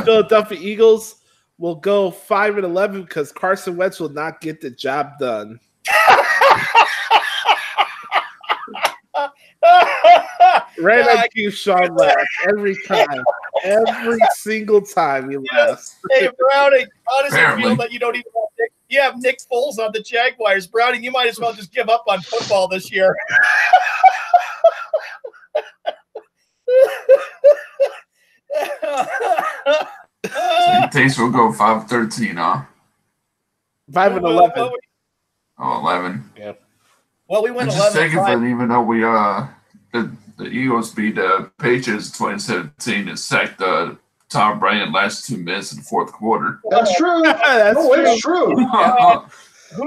Philadelphia Eagles will go 5-11 because Carson Wentz will not get the job done. Right on cue, Sean laughs every time. Every single time he laughs. Hey, Browning, honestly feel that you don't even have Nick Foles on the Jaguars. Browning, you might as well just give up on football this year. So he thinks we'll go 5-13, huh? 5-11. Oh, 11. Yeah. Well, we went 11. Just taking for even though we the Eagles beat the Patriots in 2017 and sacked Tom Brady in the last 2 minutes in the fourth quarter. That's true. It's true.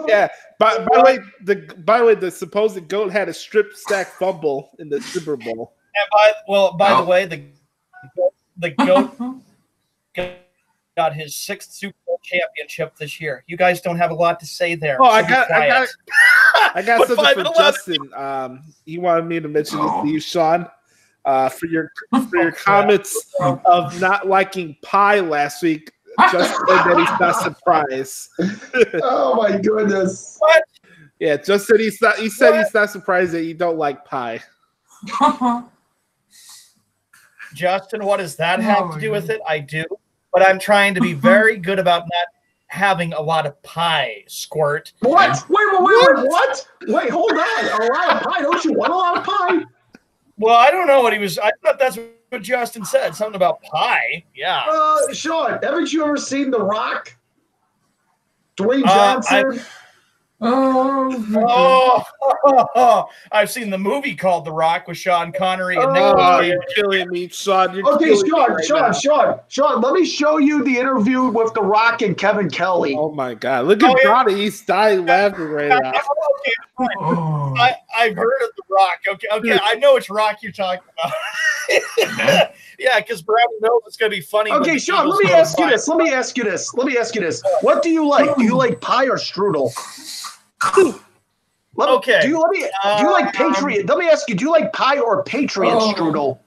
Yeah. By the way, the supposed GOAT had a strip sack fumble in the Super Bowl. And by the way, the GOAT got his 6th Super Bowl championship this year. You guys don't have a lot to say there. Oh, so I got something for Justin. He wanted me to mention this to you, Sean. For your comments of not liking pie last week. Justin said that he's not surprised. Oh my goodness! What? Yeah, just said he's not. He said he's not surprised that you don't like pie. Justin, what does that have to do with it? I do, but I'm trying to be very good about not having a lot of pie. Squirt. What? Wait! What? Wait, hold on. A lot of pie? Don't you want a lot of pie? Well, I don't know what he was. I thought that's what Justin said. Something about pie. Yeah. Sean, haven't you ever seen The Rock? Dwayne Johnson? I've seen the movie called The Rock with Sean Connery and Nicolas Cage. You're killing me, Sean. Sean, let me show you the interview with The Rock and Kevin Kelly. Oh my God! Look at Johnny. He's dying laughing right now. I've heard of The Rock. Okay, I know which Rock you're talking about. Yeah, because Brad knows it's going to be funny. Okay, Sean, let me ask you this. What do you like? Do you like pie or strudel? Okay. Do you like Patriot? Let me ask you. Do you like pie or Patriot strudel?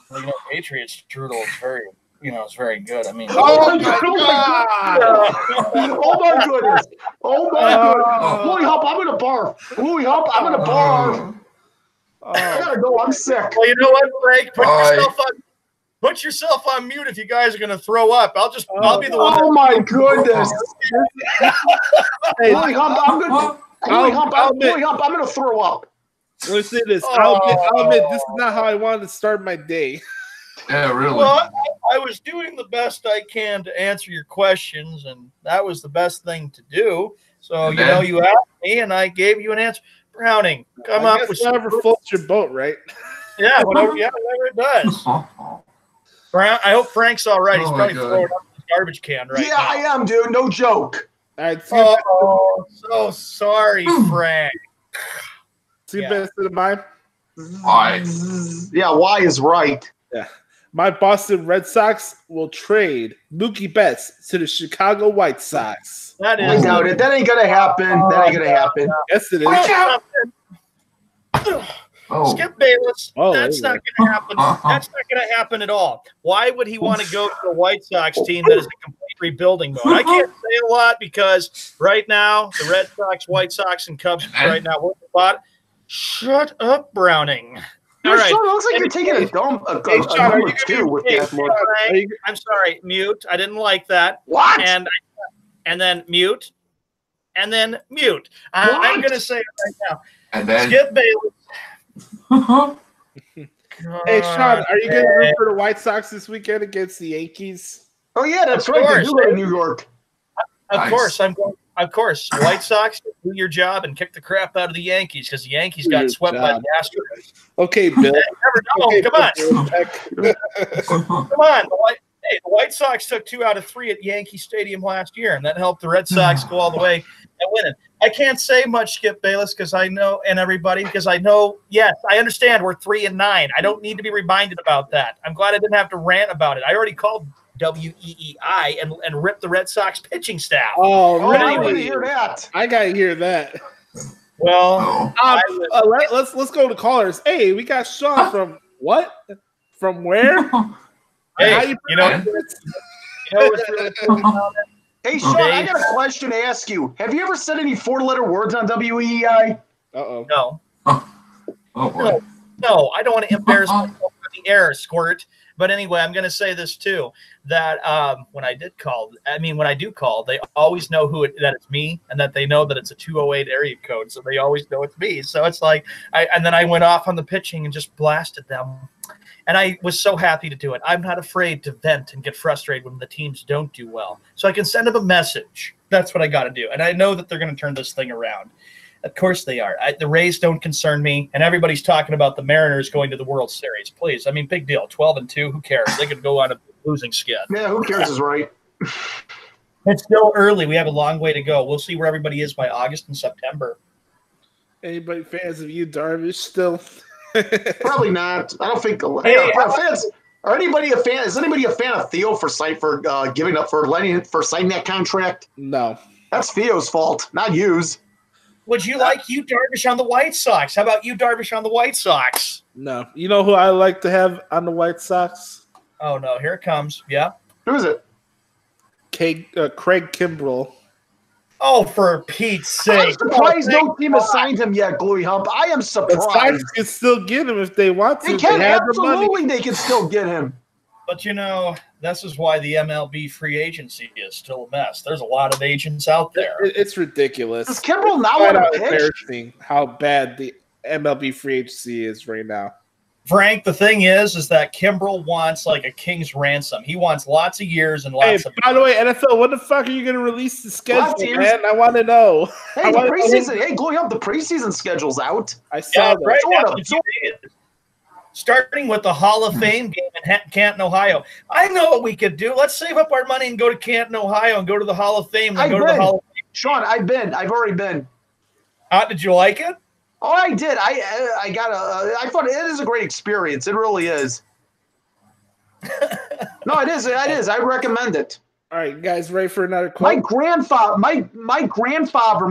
Well, Patriot strudel is very, it's very good. I mean, oh my goodness! Louie Hop, I'm gonna barf. I gotta go. I'm sick. Well, you know what, Frank? Put yourself on mute if you guys are going to throw up. I'll be the one. Oh my goodness! Hey, Louie Hop, I'm going to throw up. Let's see this. I'll admit this is not how I wanted to start my day. Yeah, really. Well, I was doing the best I can to answer your questions, and that was the best thing to do. So, you asked me, and I gave you an answer. Browning, come up with whatever floats your boat, right? Yeah, whatever it does. Brown, I hope Frank's all right. He's probably throwing up the garbage can right now. Yeah, I am, dude. No joke. Oh, so sorry, Frank. See best of mine? Why? Yeah, why is right. Yeah. My Boston Red Sox will trade Mookie Betts to the Chicago White Sox. I doubt it. That ain't gonna happen. Yes, it is. Skip Bayless. That's not going to happen. That's not going to happen at all. Why would he want to go to a White Sox team that is a complete rebuilding mode? I can't say a lot because right now the Red Sox, White Sox, and Cubs right now we're bought. Shut up, Browning. All right. It looks like you're taking a number two with that. I'm sorry. Mute. I didn't like that. What? And then mute. And then mute. I'm going to say it right now. And then Skip Bayless. Hey, Sean, are you going to root for the White Sox this weekend against the Yankees? Oh, yeah, that's right. They do go to New York. Of course, I'm going. Of course, White Sox, do your job and kick the crap out of the Yankees because the Yankees got swept by the Astros. Okay, Bill. Never know. Come on. Hey, the White Sox took 2 out of 3 at Yankee Stadium last year, and that helped the Red Sox go all the way and win it. I can't say much, Skip Bayless, because I know, and everybody, because I know, yes, I understand we're 3-9. I don't need to be reminded about that. I'm glad I didn't have to rant about it. I already called WEEI and ripped the Red Sox pitching staff. Oh, I really? want to hear that. I gotta hear that. Well, let's go to callers. Hey, we got Sean from what? From where? hey, you know what's really cool about it? Hey, Sean, I got a question to ask you. Have you ever said any 4-letter words on WEEI? Uh-oh. No. Oh, boy. No, I don't want to embarrass myself on the air, Squirt. But anyway, I'm going to say this too, that when I do call, they always know that it's me, and that they know that it's a 208 area code, so they always know it's me. So it's like, and then I went off on the pitching and just blasted them. And I was so happy to do it. I'm not afraid to vent and get frustrated when the teams don't do well. So I can send them a message. That's what I got to do. And I know that they're going to turn this thing around. Of course they are. The Rays don't concern me. And everybody's talking about the Mariners going to the World Series. Please. I mean, big deal. 12-2. Who cares? They could go on a losing skid. Yeah, who cares is right. It's still early. We have a long way to go. We'll see where everybody is by August and September. Anybody fans of you, Darvish, still? Probably not. I don't think fans. Are anybody a fan? Is anybody a fan of Theo for giving up for signing that contract? No. That's Theo's fault, not Hughes. Would you like you Darvish on the White Sox? How about you Darvish on the White Sox? No. You know who I like to have on the White Sox? Oh no, here it comes. Yeah. Who is it? Craig Kimbrell. Oh, for Pete's sake. I'm surprised no team has signed him yet, Gluey Hump. I am surprised. The Sox can still get him if they want to. They can, absolutely. They can still get him. But, this is why the MLB free agency is still a mess. There's a lot of agents out there. It's ridiculous. Does Kimbrell not want to pitch? Embarrassing how bad the MLB free agency is right now. Frank, the thing is that Kimbrell wants like a king's ransom. He wants lots of years and lots of. By the way, NFL, when the fuck are you going to release the schedule, man? I want to know. Hey, the preseason. Hey, Gluey Hump, the preseason schedule's out. I saw that. Right, starting with the Hall of Fame game in Canton, Ohio. I know what we could do. Let's save up our money and go to Canton, Ohio, and go to the Hall of Fame. And go to the Hall of Fame. Sean, I've been. I've already been. Did you like it? Oh, I did. I thought it is a great experience. It really is. No, it is. It is. I recommend it. All right, guys, ready for another quote? My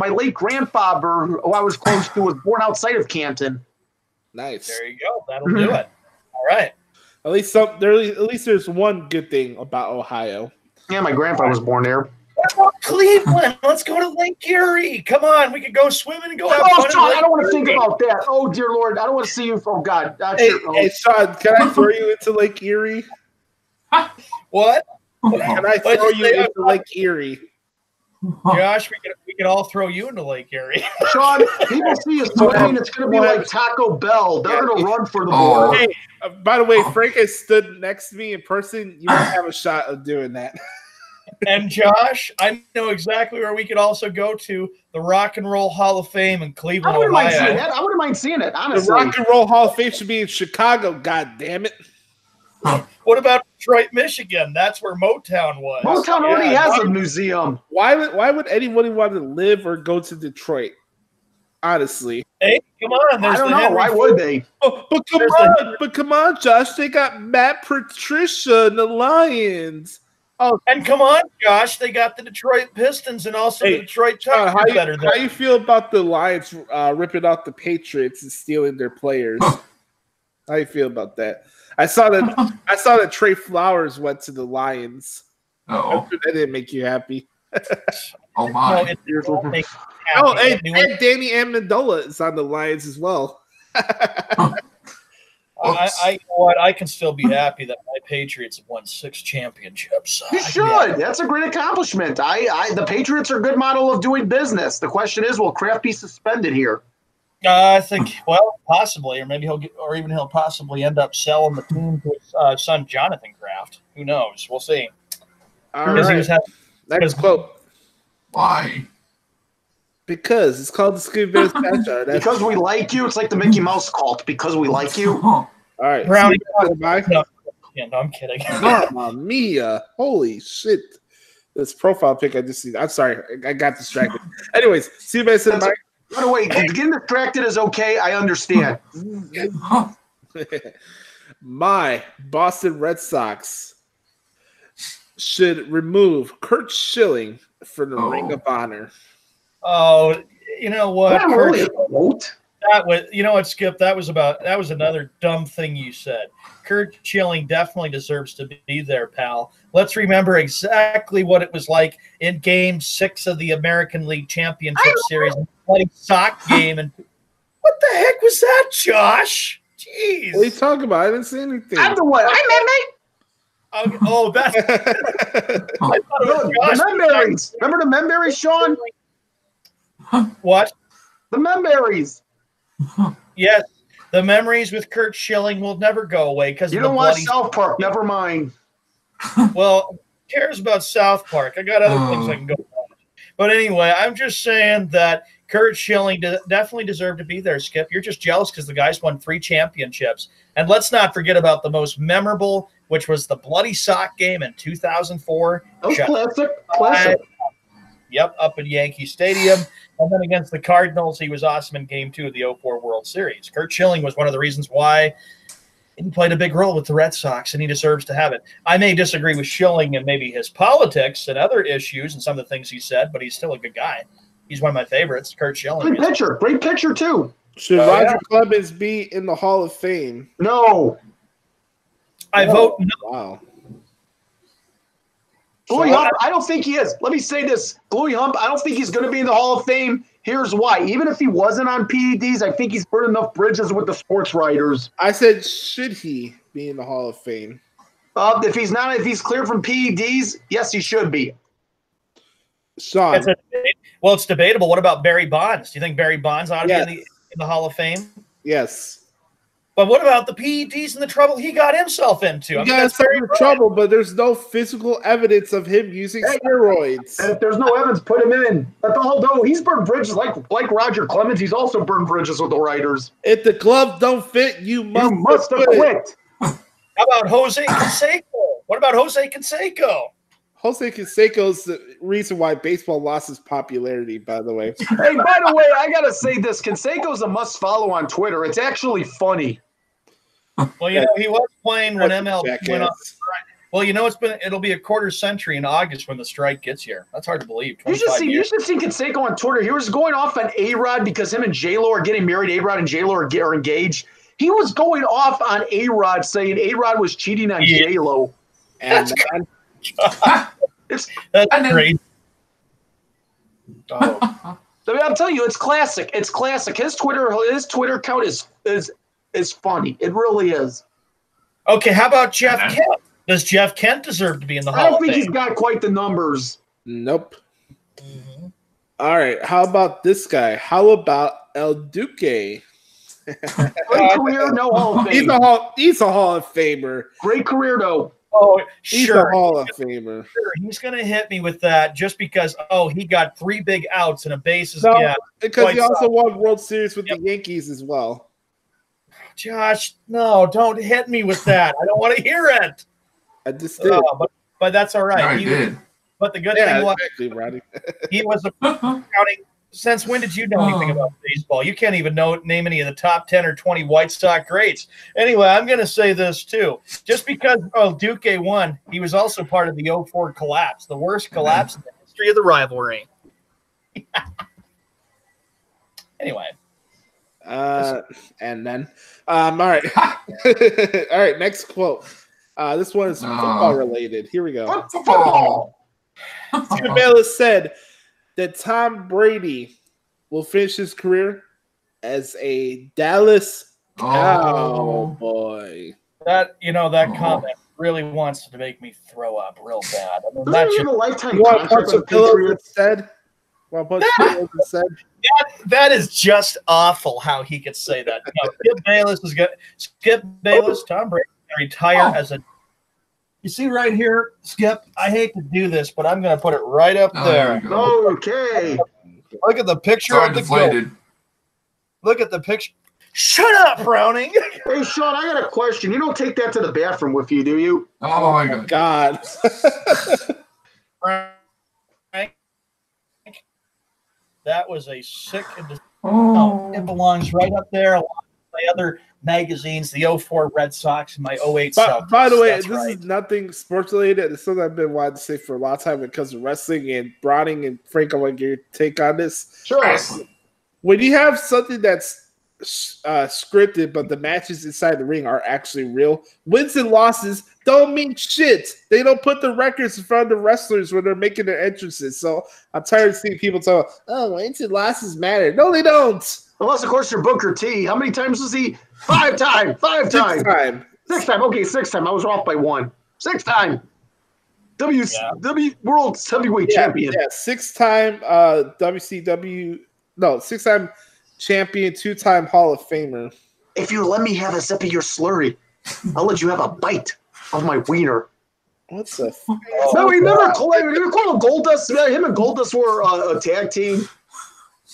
late grandfather, who I was close to, was born outside of Canton. Nice. There you go. That'll do it. All right. At least there's one good thing about Ohio. Yeah, my grandpa was born there. What about Cleveland? Let's go to Lake Erie. Come on, we could go swimming and go have fun. Sean, I don't want to think about that. Oh, dear Lord, I don't want to see you. Oh, God. Hey, Sean, can I throw you into Lake Erie? What? Can I throw you into Lake Erie? Josh, we could all throw you into Lake Erie. Sean, people see you swimming. It's going to be like Taco Bell. They're going to run for the ball. Hey, by the way, Frank has stood next to me in person. You don't have a shot of doing that. And Josh, I know exactly where we could also go to the Rock and Roll Hall of Fame in Cleveland, I wouldn't mind seeing that. I wouldn't mind seeing it, honestly. The Rock and Roll Hall of Fame should be in Chicago, God damn it. What about Detroit, Michigan? That's where Motown was. Motown already has a museum. Why would anybody want to live or go to Detroit? Honestly. Hey, come on. I don't know. Why would they? But come on, Josh. They got Matt Patricia and the Lions. Oh, and come on, Josh. They got the Detroit Pistons and also the Detroit Tigers. How you feel about the Lions ripping out the Patriots and stealing their players? How you feel about that? I saw that Trey Flowers went to the Lions. Oh, that didn't make you happy. Oh my! No, it won't make me happy. And Danny Amendola is on the Lions as well. I can still be happy that my Patriots have won 6 championships. You should. That's a great accomplishment. The Patriots are a good model of doing business. The question is, will Kraft be suspended here? I think, possibly, or maybe he'll possibly end up selling the team to his son Jonathan Kraft. Who knows? We'll see. All right. Next quote. Why? Because it's called the Scooby Bears Patch. Because we like you. It's like the Mickey Mouse cult. Because we like you. All right. Brownie. Yeah, no, I'm kidding. Mamma mia. Holy shit. This profile pic I just seen. I'm sorry. I got distracted. Anyways, see you guys in the By the way, getting distracted is okay. I understand. My Boston Red Sox should remove Curt Schilling for the Ring of Honor. Oh, you know what? Really a quote? That was, you know what, Skip? That was another dumb thing you said. Curt Schilling definitely deserves to be there, pal. Let's remember exactly what it was like in Game 6 of the American League Championship Series, bloody sock game. And what the heck was that, Josh? Jeez. What are you talking about? I didn't say anything. I'm the one. Oh, that's. The Memberries. Remember the Memberries, Sean? What? The Memberries. Yes, the memories with Curt Schilling will never go away because you don't watch South Park. Never mind. Well, who cares about South Park? I got other things I can go watch. But anyway, I'm just saying that Curt Schilling definitely deserved to be there, Skip. You're just jealous because the guys won 3 championships. And let's not forget about the most memorable, which was the bloody sock game in 2004. That was classic. Yep, up at Yankee Stadium. And then against the Cardinals, he was awesome in Game 2 of the 2004 World Series. Curt Schilling was one of the reasons why he played a big role with the Red Sox, and he deserves to have it. I may disagree with Schilling and maybe his politics and other issues and some of the things he said, but he's still a good guy. He's one of my favorites, Curt Schilling. Great pitcher, too. Should Roger Clemens be in the Hall of Fame? No. I vote no. Wow. Glory Hump, I don't think he is. Let me say this. Glory Hump, I don't think he's going to be in the Hall of Fame. Here's why. Even if he wasn't on PEDs, I think he's burned enough bridges with the sports writers. I said, should he be in the Hall of Fame? If he's cleared from PEDs, yes, he should be. Sean. It's debatable. What about Barry Bonds? Do you think Barry Bonds ought to be in the Hall of Fame? Yes. But what about the PEDs and the trouble he got himself into? He got in trouble, but there's no physical evidence of him using steroids. And if there's no evidence, put him in. But although he's burned bridges like Roger Clemens, he's also burned bridges with the writers. If the gloves don't fit, you must have quit. How about Jose Canseco? What about Jose Canseco? Jose Canseco's the reason why baseball lost its popularity, by the way. Hey, by the way, I got to say this. Canseco's a must-follow on Twitter. It's actually funny. Well, you know, he was playing when MLB went on strike. Well, you know, it'll be a quarter century in August when the strike gets here. That's hard to believe. You should see Canseco on Twitter. He was going off on A-Rod because him and J-Lo are getting married. A-Rod and J-Lo are engaged. He was going off on A-Rod, saying A-Rod was cheating on J-Lo. And that's great. Oh. I'm telling you, it's classic. It's classic. His Twitter account is funny. It really is. Okay, how about Jeff Kent? Does Jeff Kent deserve to be in the Hall of Fame? I don't think he's got quite the numbers. Nope. Mm-hmm. All right, how about this guy? How about El Duque? Great career, no Hall of Fame. He's a Hall of Famer. Great career, though. Oh, he's a Hall of Famer. Sure, he's going to hit me with that just because, he got 3 big outs and a bases. Because he also won World Series with the Yankees as well. Josh, no, don't hit me with that. I don't want to hear it. I just did. But that's all right. No, he did. But the good thing was Roddy. he was counting. Since when did you know anything about baseball? You can't even name any of the top 10 or 20 White Sox greats. Anyway, I'm going to say this too. Just because Duque won, he was also part of the 2004 collapse, the worst collapse in the history of the rivalry. Anyway. And then, all right. All right, next quote. This one is football related. Here we go. Football. Skip Bayless said that Tom Brady will finish his career as a Dallas Cowboy. That comment really wants to make me throw up real bad. I mean, that's a lifetime you want to punch some pillows instead? That is just awful how he could say that. No, Skip Bayless, Tom Brady retire as a. You see right here, Skip. I hate to do this, but I'm going to put it right up there. Okay. Look at the picture of the goat. Look at the picture. Shut up, Browning. Hey, Sean, I got a question. You don't take that to the bathroom with you, do you? Oh my God. That was a sick. No, it belongs right up there along with my other magazines, the 04 Red Sox and my 08 Celtics. By the way, That's this right. is nothing sports related. It's something I've been wanting to say for a long time when it comes to wrestling. And Browning and Frank, I want to get your take on this. Sure. When you have something that's scripted, but the matches inside the ring are actually real, wins and losses don't mean shit. They don't put the records in front of the wrestlers when they're making their entrances. So I'm tired of seeing people talk, oh, wins and losses matter. No, they don't. Unless, of course, you're Booker T. How many times was he? 5 times. 5 times. 6 times. 6 times. Okay, 6 times. I was off by 1. 6 times. W World Heavyweight Champion. Yeah, 6-time WCW. No, 6-time champion, 2-time Hall of Famer. If you let me have a sip of your slurry, I'll let you have a bite of my wiener. What's the? No, remember Goldust? Him and Goldust were a tag team,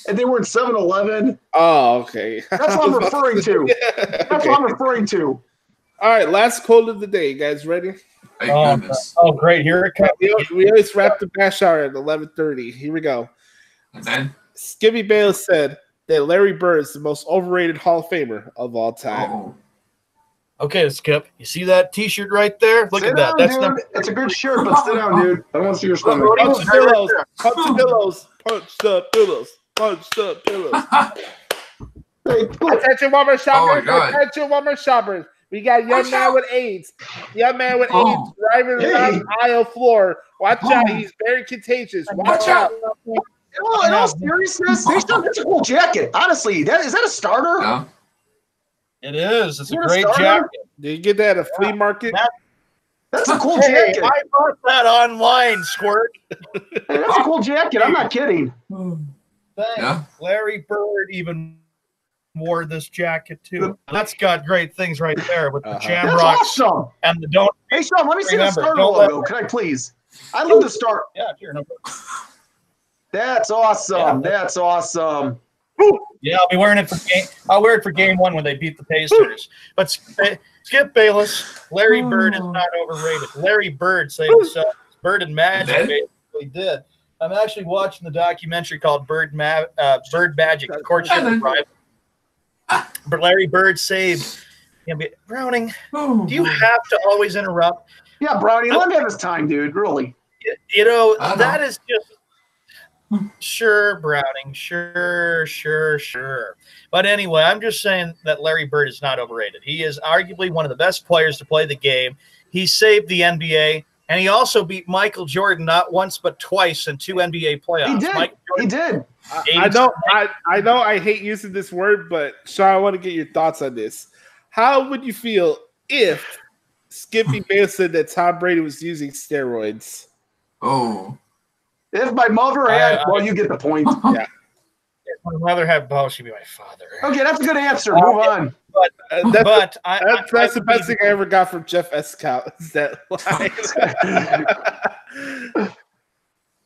and they were in 7-Eleven. Oh, okay. That's what I'm referring to. That's what I'm referring to. All right, last quote of the day. You guys ready? Thank goodness. Oh, great. Here it comes. We always wrap the bash hour at 11:30. Here we go. And then? Skippy Bayless said that Larry Bird is the most overrated Hall of Famer of all time. Oh. Okay, Skip. You see that T-shirt right there? Look at that. That's dude. It's a good shirt, but sit down, dude. I want to see your stomach. Punch the pillows. Punch the pillows. Punch the pillows. Punch the pillows. Attention, woman shoppers. Attention, woman shoppers. We got a young man with AIDS. Young man with AIDS driving around the aisle floor. Watch out. He's very contagious. Watch out. In all seriousness, that's a cool jacket. Honestly, is that a starter? Yeah. It is. It's a great jacket. Did you get that at a flea market? That's a cool jacket. I bought that online, Squirt. Hey, that's a cool jacket. I'm not kidding. Yeah. Larry Bird even wore this jacket too. That's got great things right there with the Jamrocks. That's awesome. And the don't. Hey, Sean, let me see the starter don't logo. Can I please? I love the start. Yeah, sure. No. That's awesome. That's awesome. Yeah, I'll be wearing it for game. I'll wear it for game 1 when they beat the Pacers. But Skip Bayless, Larry Bird is not overrated. Larry Bird saved himself. Bird and Magic basically did. I'm actually watching the documentary called Bird Magic, The Courtship of Rival. But Larry Bird saved. Browning, do you have to always interrupt? Yeah, Brownie, let me have his time, dude. Really. You know, that is just. Sure, Browning. Sure. But anyway, I'm just saying that Larry Bird is not overrated. He is arguably one of the best players to play the game. He saved the NBA, and he also beat Michael Jordan not once but twice in 2 NBA playoffs. He did. I know I hate using this word, but Sean, I want to get your thoughts on this. How would you feel if Skippy Bayless said that Tom Brady was using steroids? Oh. If my mother had, you get the point. Yeah. If my mother had balls, she'd be my father. Okay, that's a good answer. Move on. That's the best thing I ever got from Jeff Escout. Is that line.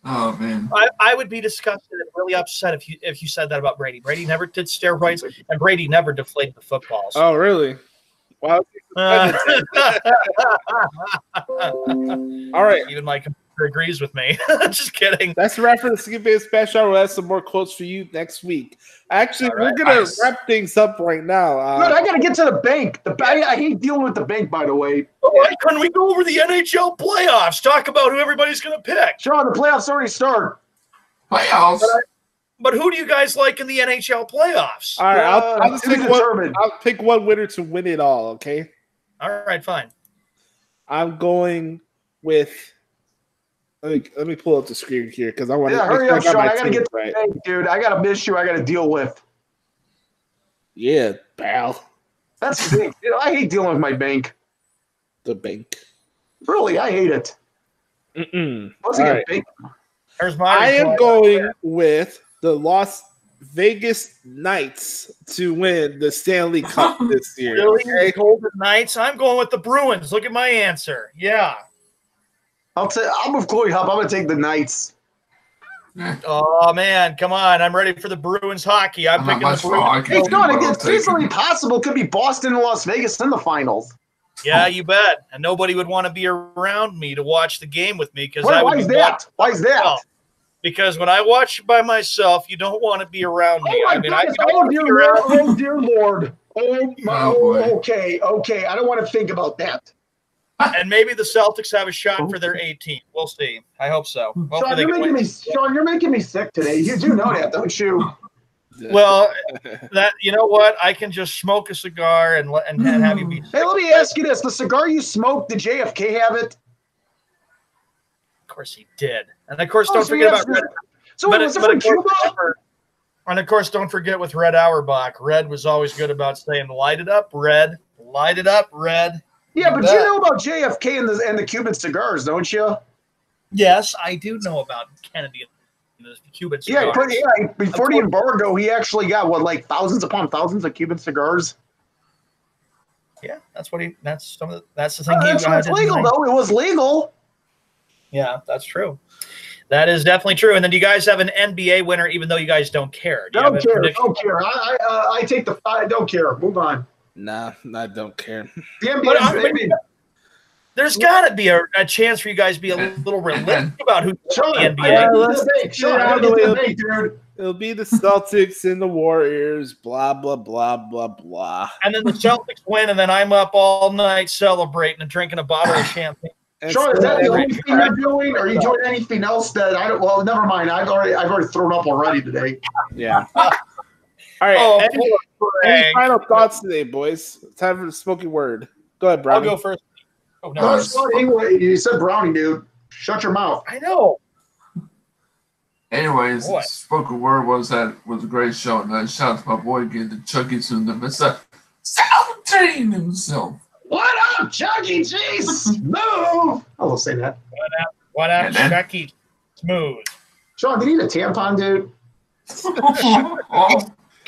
Oh man. I would be disgusted and really upset if you said that about Brady. Brady never did steroids, and Brady never deflated the footballs. Oh, really? Wow. All right. Even my computer agrees with me. Just kidding. That's the wrap for the Skip Bayless special. We'll have some more quotes for you next week. Actually, we're going to wrap things up right now. Good, I got to get to the bank. I hate dealing with the bank, by the way. Why couldn't we go over the NHL playoffs? Talk about who everybody's going to pick. Sean, the playoffs already start. Playoffs? But who do you guys like in the NHL playoffs? All right, I'll pick one winner to win it all, okay? All right, fine. I'm going with let me pull up the screen here because I want to hurry up, Sean. I got to get to the bank, dude. I got a issue I got to deal with. Yeah, pal. That's big. I hate dealing with my bank. The bank. Really, I hate it. Right. I am going with the Las Vegas Knights to win the Stanley Cup this year. Really? Okay? Golden Knights? I'm going with the Bruins. Look at my answer. Yeah. I'm with Chloe Hupp. I'm going to take the Knights. Oh man, come on! I'm ready for the Bruins hockey. I'm picking the Bruins. It's not. It's easily possible. Could be Boston and Las Vegas in the finals. Yeah, you bet. And nobody would want to be around me to watch the game with me because why is that? Why is that? Well, because when I watch by myself, you don't want to be around me. Oh dear Lord. Oh my. Okay. I don't want to think about that. And maybe the Celtics have a shot for their 18th. We'll see. I hope so. Sean, you're making me sick today. You do know that, don't you? Well, that you know what? I can just smoke a cigar and have you be. Hey, let me ask you this: the cigar you smoked, did JFK have it? Of course he did, and of course don't forget about Red. So was it from Cuba? And of course, don't forget with Red Auerbach. Red was always good about saying, "Light it up, Red. Light it up, Red." Yeah, but you know about JFK and the Cuban cigars, don't you? Yes, I do know about Kennedy and the Cuban cigars. Yeah, before the embargo, he actually got like thousands upon thousands of Cuban cigars. Yeah, that's the thing. It's legal though. It was legal. Yeah, that's true. That is definitely true. And then do you guys have an NBA winner, even though you guys don't care? Don't care. I take the. I don't care. Move on. Nah, I don't care. The NBA, there's got to be a chance for you guys to be a little realistic about who's in the NBA. It'll be the Celtics and the Warriors, blah, blah, blah, blah, blah. And then the Celtics win, and then I'm up all night celebrating and drinking a bottle of champagne. Sean, is that the only thing you're doing? Or are you doing anything else that I don't? Well, never mind. I've already thrown up already today. Yeah. All right. Any final thoughts today, boys? Time for the spoken word. Go ahead, Brownie. I'll go first. Oh, no. You said Brownie, dude. Shut your mouth. I know. Anyways, the spoken word was a great show. And shout out to my boy getting the Chucky soon. Mr. Celebrating himself. What up, Chucky? Jeez. Move. I will say that. What up, Chucky? Smooth. Sean, did you need a tampon, dude?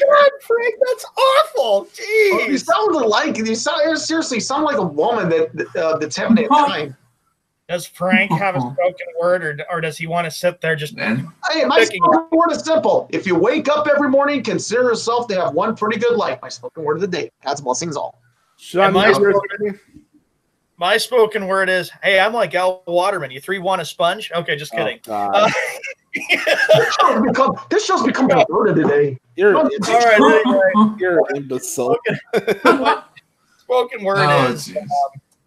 God, Frank, that's awful. Jeez. Well, you seriously sound like a woman that's having a time. Does Frank have a spoken word, or does he want to sit there just? Hey, my spoken word is simple. If you wake up every morning, consider yourself to have one pretty good life. My spoken word of the day. God's blessings all. My spoken word is, hey, I'm like Al Waterman. You 3 want a sponge? Okay, just kidding. This show's become perverted today. You're an imbecile. Spoken word is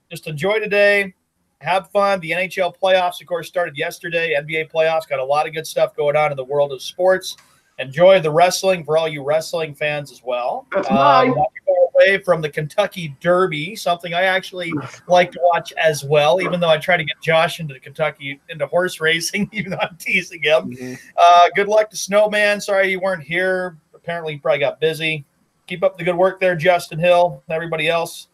just enjoy today. Have fun. The NHL playoffs, of course, started yesterday. NBA playoffs got a lot of good stuff going on in the world of sports. Enjoy the wrestling for all you wrestling fans as well. That's right. Not too far away from the Kentucky Derby, something I actually like to watch as well, even though I try to get Josh into horse racing, even though I'm teasing him. Mm-hmm. Good luck to Snowman. Sorry you weren't here. Apparently you probably got busy. Keep up the good work there, Justin Hill, and everybody else.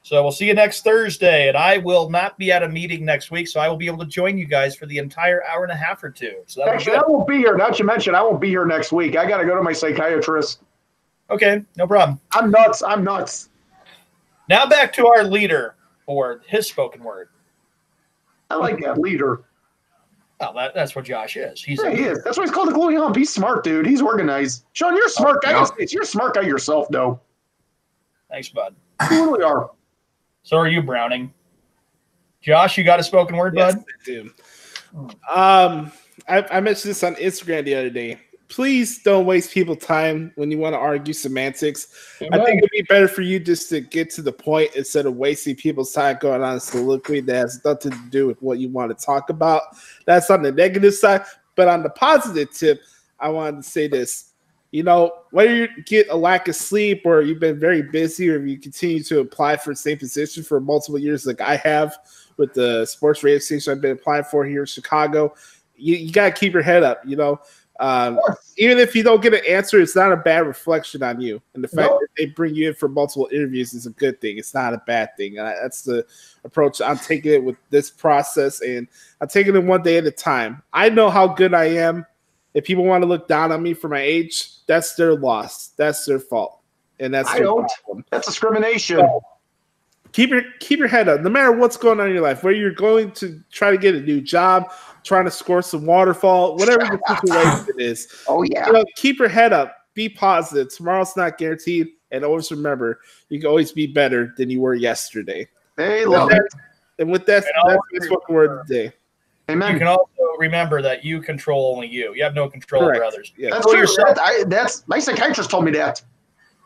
So we'll see you next Thursday, and I will not be at a meeting next week, so I will be able to join you guys for the entire hour and a half or two. So actually, I won't be here. Not to mention, I won't be here next week. I got to go to my psychiatrist. Okay, no problem. I'm nuts. Now back to our leader for his spoken word. I like that leader. Well, that's what Josh is. He is. That's why he's called the Glory Hump. He's smart, dude. He's organized. Sean, you're a smart guy. Yeah. You're a smart guy yourself, though. Thanks, bud. You really are. So are you, Browning. Josh, you got a spoken word, bud? Yes, I do. I mentioned this on Instagram the other day. Please don't waste people's time when you want to argue semantics. I think it'd be better for you just to get to the point instead of wasting people's time going on a soliloquy that has nothing to do with what you want to talk about. That's on the negative side. But on the positive tip, I wanted to say this. You know, whether you get a lack of sleep or you've been very busy or you continue to apply for the same position for multiple years like I have with the sports radio station I've been applying for here in Chicago, you got to keep your head up, you know. Even if you don't get an answer, it's not a bad reflection on you. And the fact that they bring you in for multiple interviews is a good thing. It's not a bad thing. That's the approach I'm taking it with this process, and I'm taking it one day at a time. I know how good I am. If people want to look down on me for my age, that's their loss. That's their fault. And that's their problem. That's discrimination. keep your head up. No matter what's going on in your life, where you're going to try to get a new job, trying to score some waterfall, whatever the situation is. Oh yeah. Keep your head up. Be positive. Tomorrow's not guaranteed, and always remember, you can always be better than you were yesterday. Hey, and with that, that's the spoken word of the day. Amen. You can also remember that you control only you. You have no control over others. Yeah. That's true. That's my psychiatrist told me that.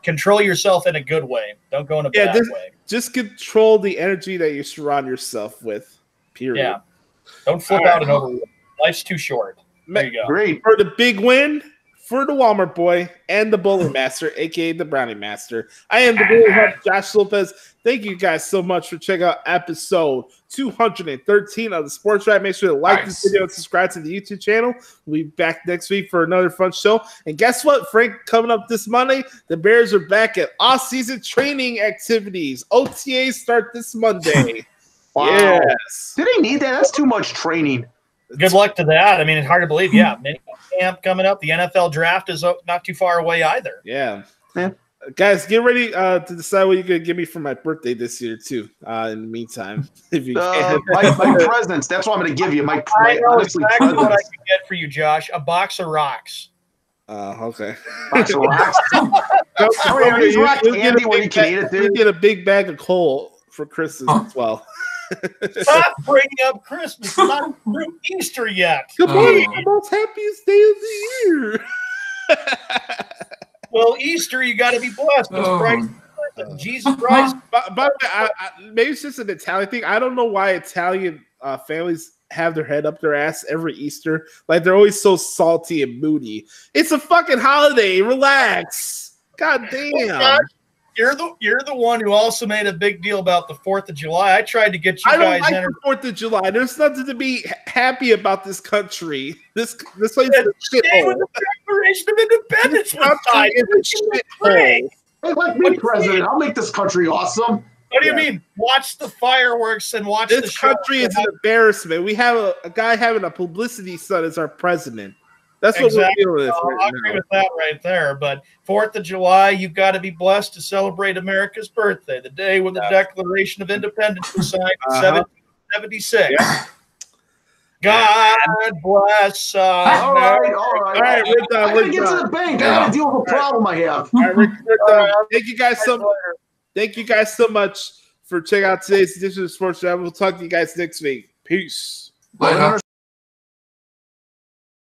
Control yourself in a good way. Don't go in a bad way. Just control the energy that you surround yourself with. Period. Yeah. Don't flip out and over. Life's too short. There you go. Great. For the big win, for the Walmart boy and the Bowling Master, aka the Brownie Master, I am the Bully Hub, Josh Lopez. Thank you guys so much for checking out episode 213 of the Sports Drive. Make sure to like this video and subscribe to the YouTube channel. We'll be back next week for another fun show. And guess what, Frank? Coming up this Monday, the Bears are back at off-season training activities. OTAs start this Monday. Wow. Yes. Do they need that? That's too much training. Good luck to that. I mean, it's hard to believe. Yeah, mini camp coming up. The NFL draft is not too far away either. Yeah. Guys, get ready to decide what you're going to give me for my birthday this year, too. In the meantime, if you can. My presents. That's what I'm going to give you. I know exactly what I can get for you, Josh. A box of rocks. Okay. Box of rocks? You get a big bag of coal for Christmas as well. Stop bringing up Christmas. It's not through Easter yet. Come on, the most happiest day of the year. Well, Easter, you got to be blessed. Jesus Christ. But maybe it's just an Italian thing. I don't know why Italian families have their head up their ass every Easter. Like, they're always so salty and moody. It's a fucking holiday. Relax. God damn. You're the one who also made a big deal about the 4th of July. I tried to get you guys. I don't like the 4th of July. There's nothing to be happy about this country. This place is a shithole. The Declaration of Independence was signed. It's a shithole. Hey, let me president. I'll make this country awesome. What do you mean? Watch the fireworks and watch this country is an embarrassment. We have a guy having a publicity stunt as our president. That's what we're dealing with. I agree with that right there. But 4th of July, you've got to be blessed to celebrate America's birthday, the day when the Declaration of Independence was signed in 1776. Yeah. God bless. All right. We're done. I got to get to the bank. I got to deal with a problem I have. All right, we're done. Thank you guys so much. Thank you guys so much for checking out today's edition of Sports Drive. We'll talk to you guys next week. Peace. Later.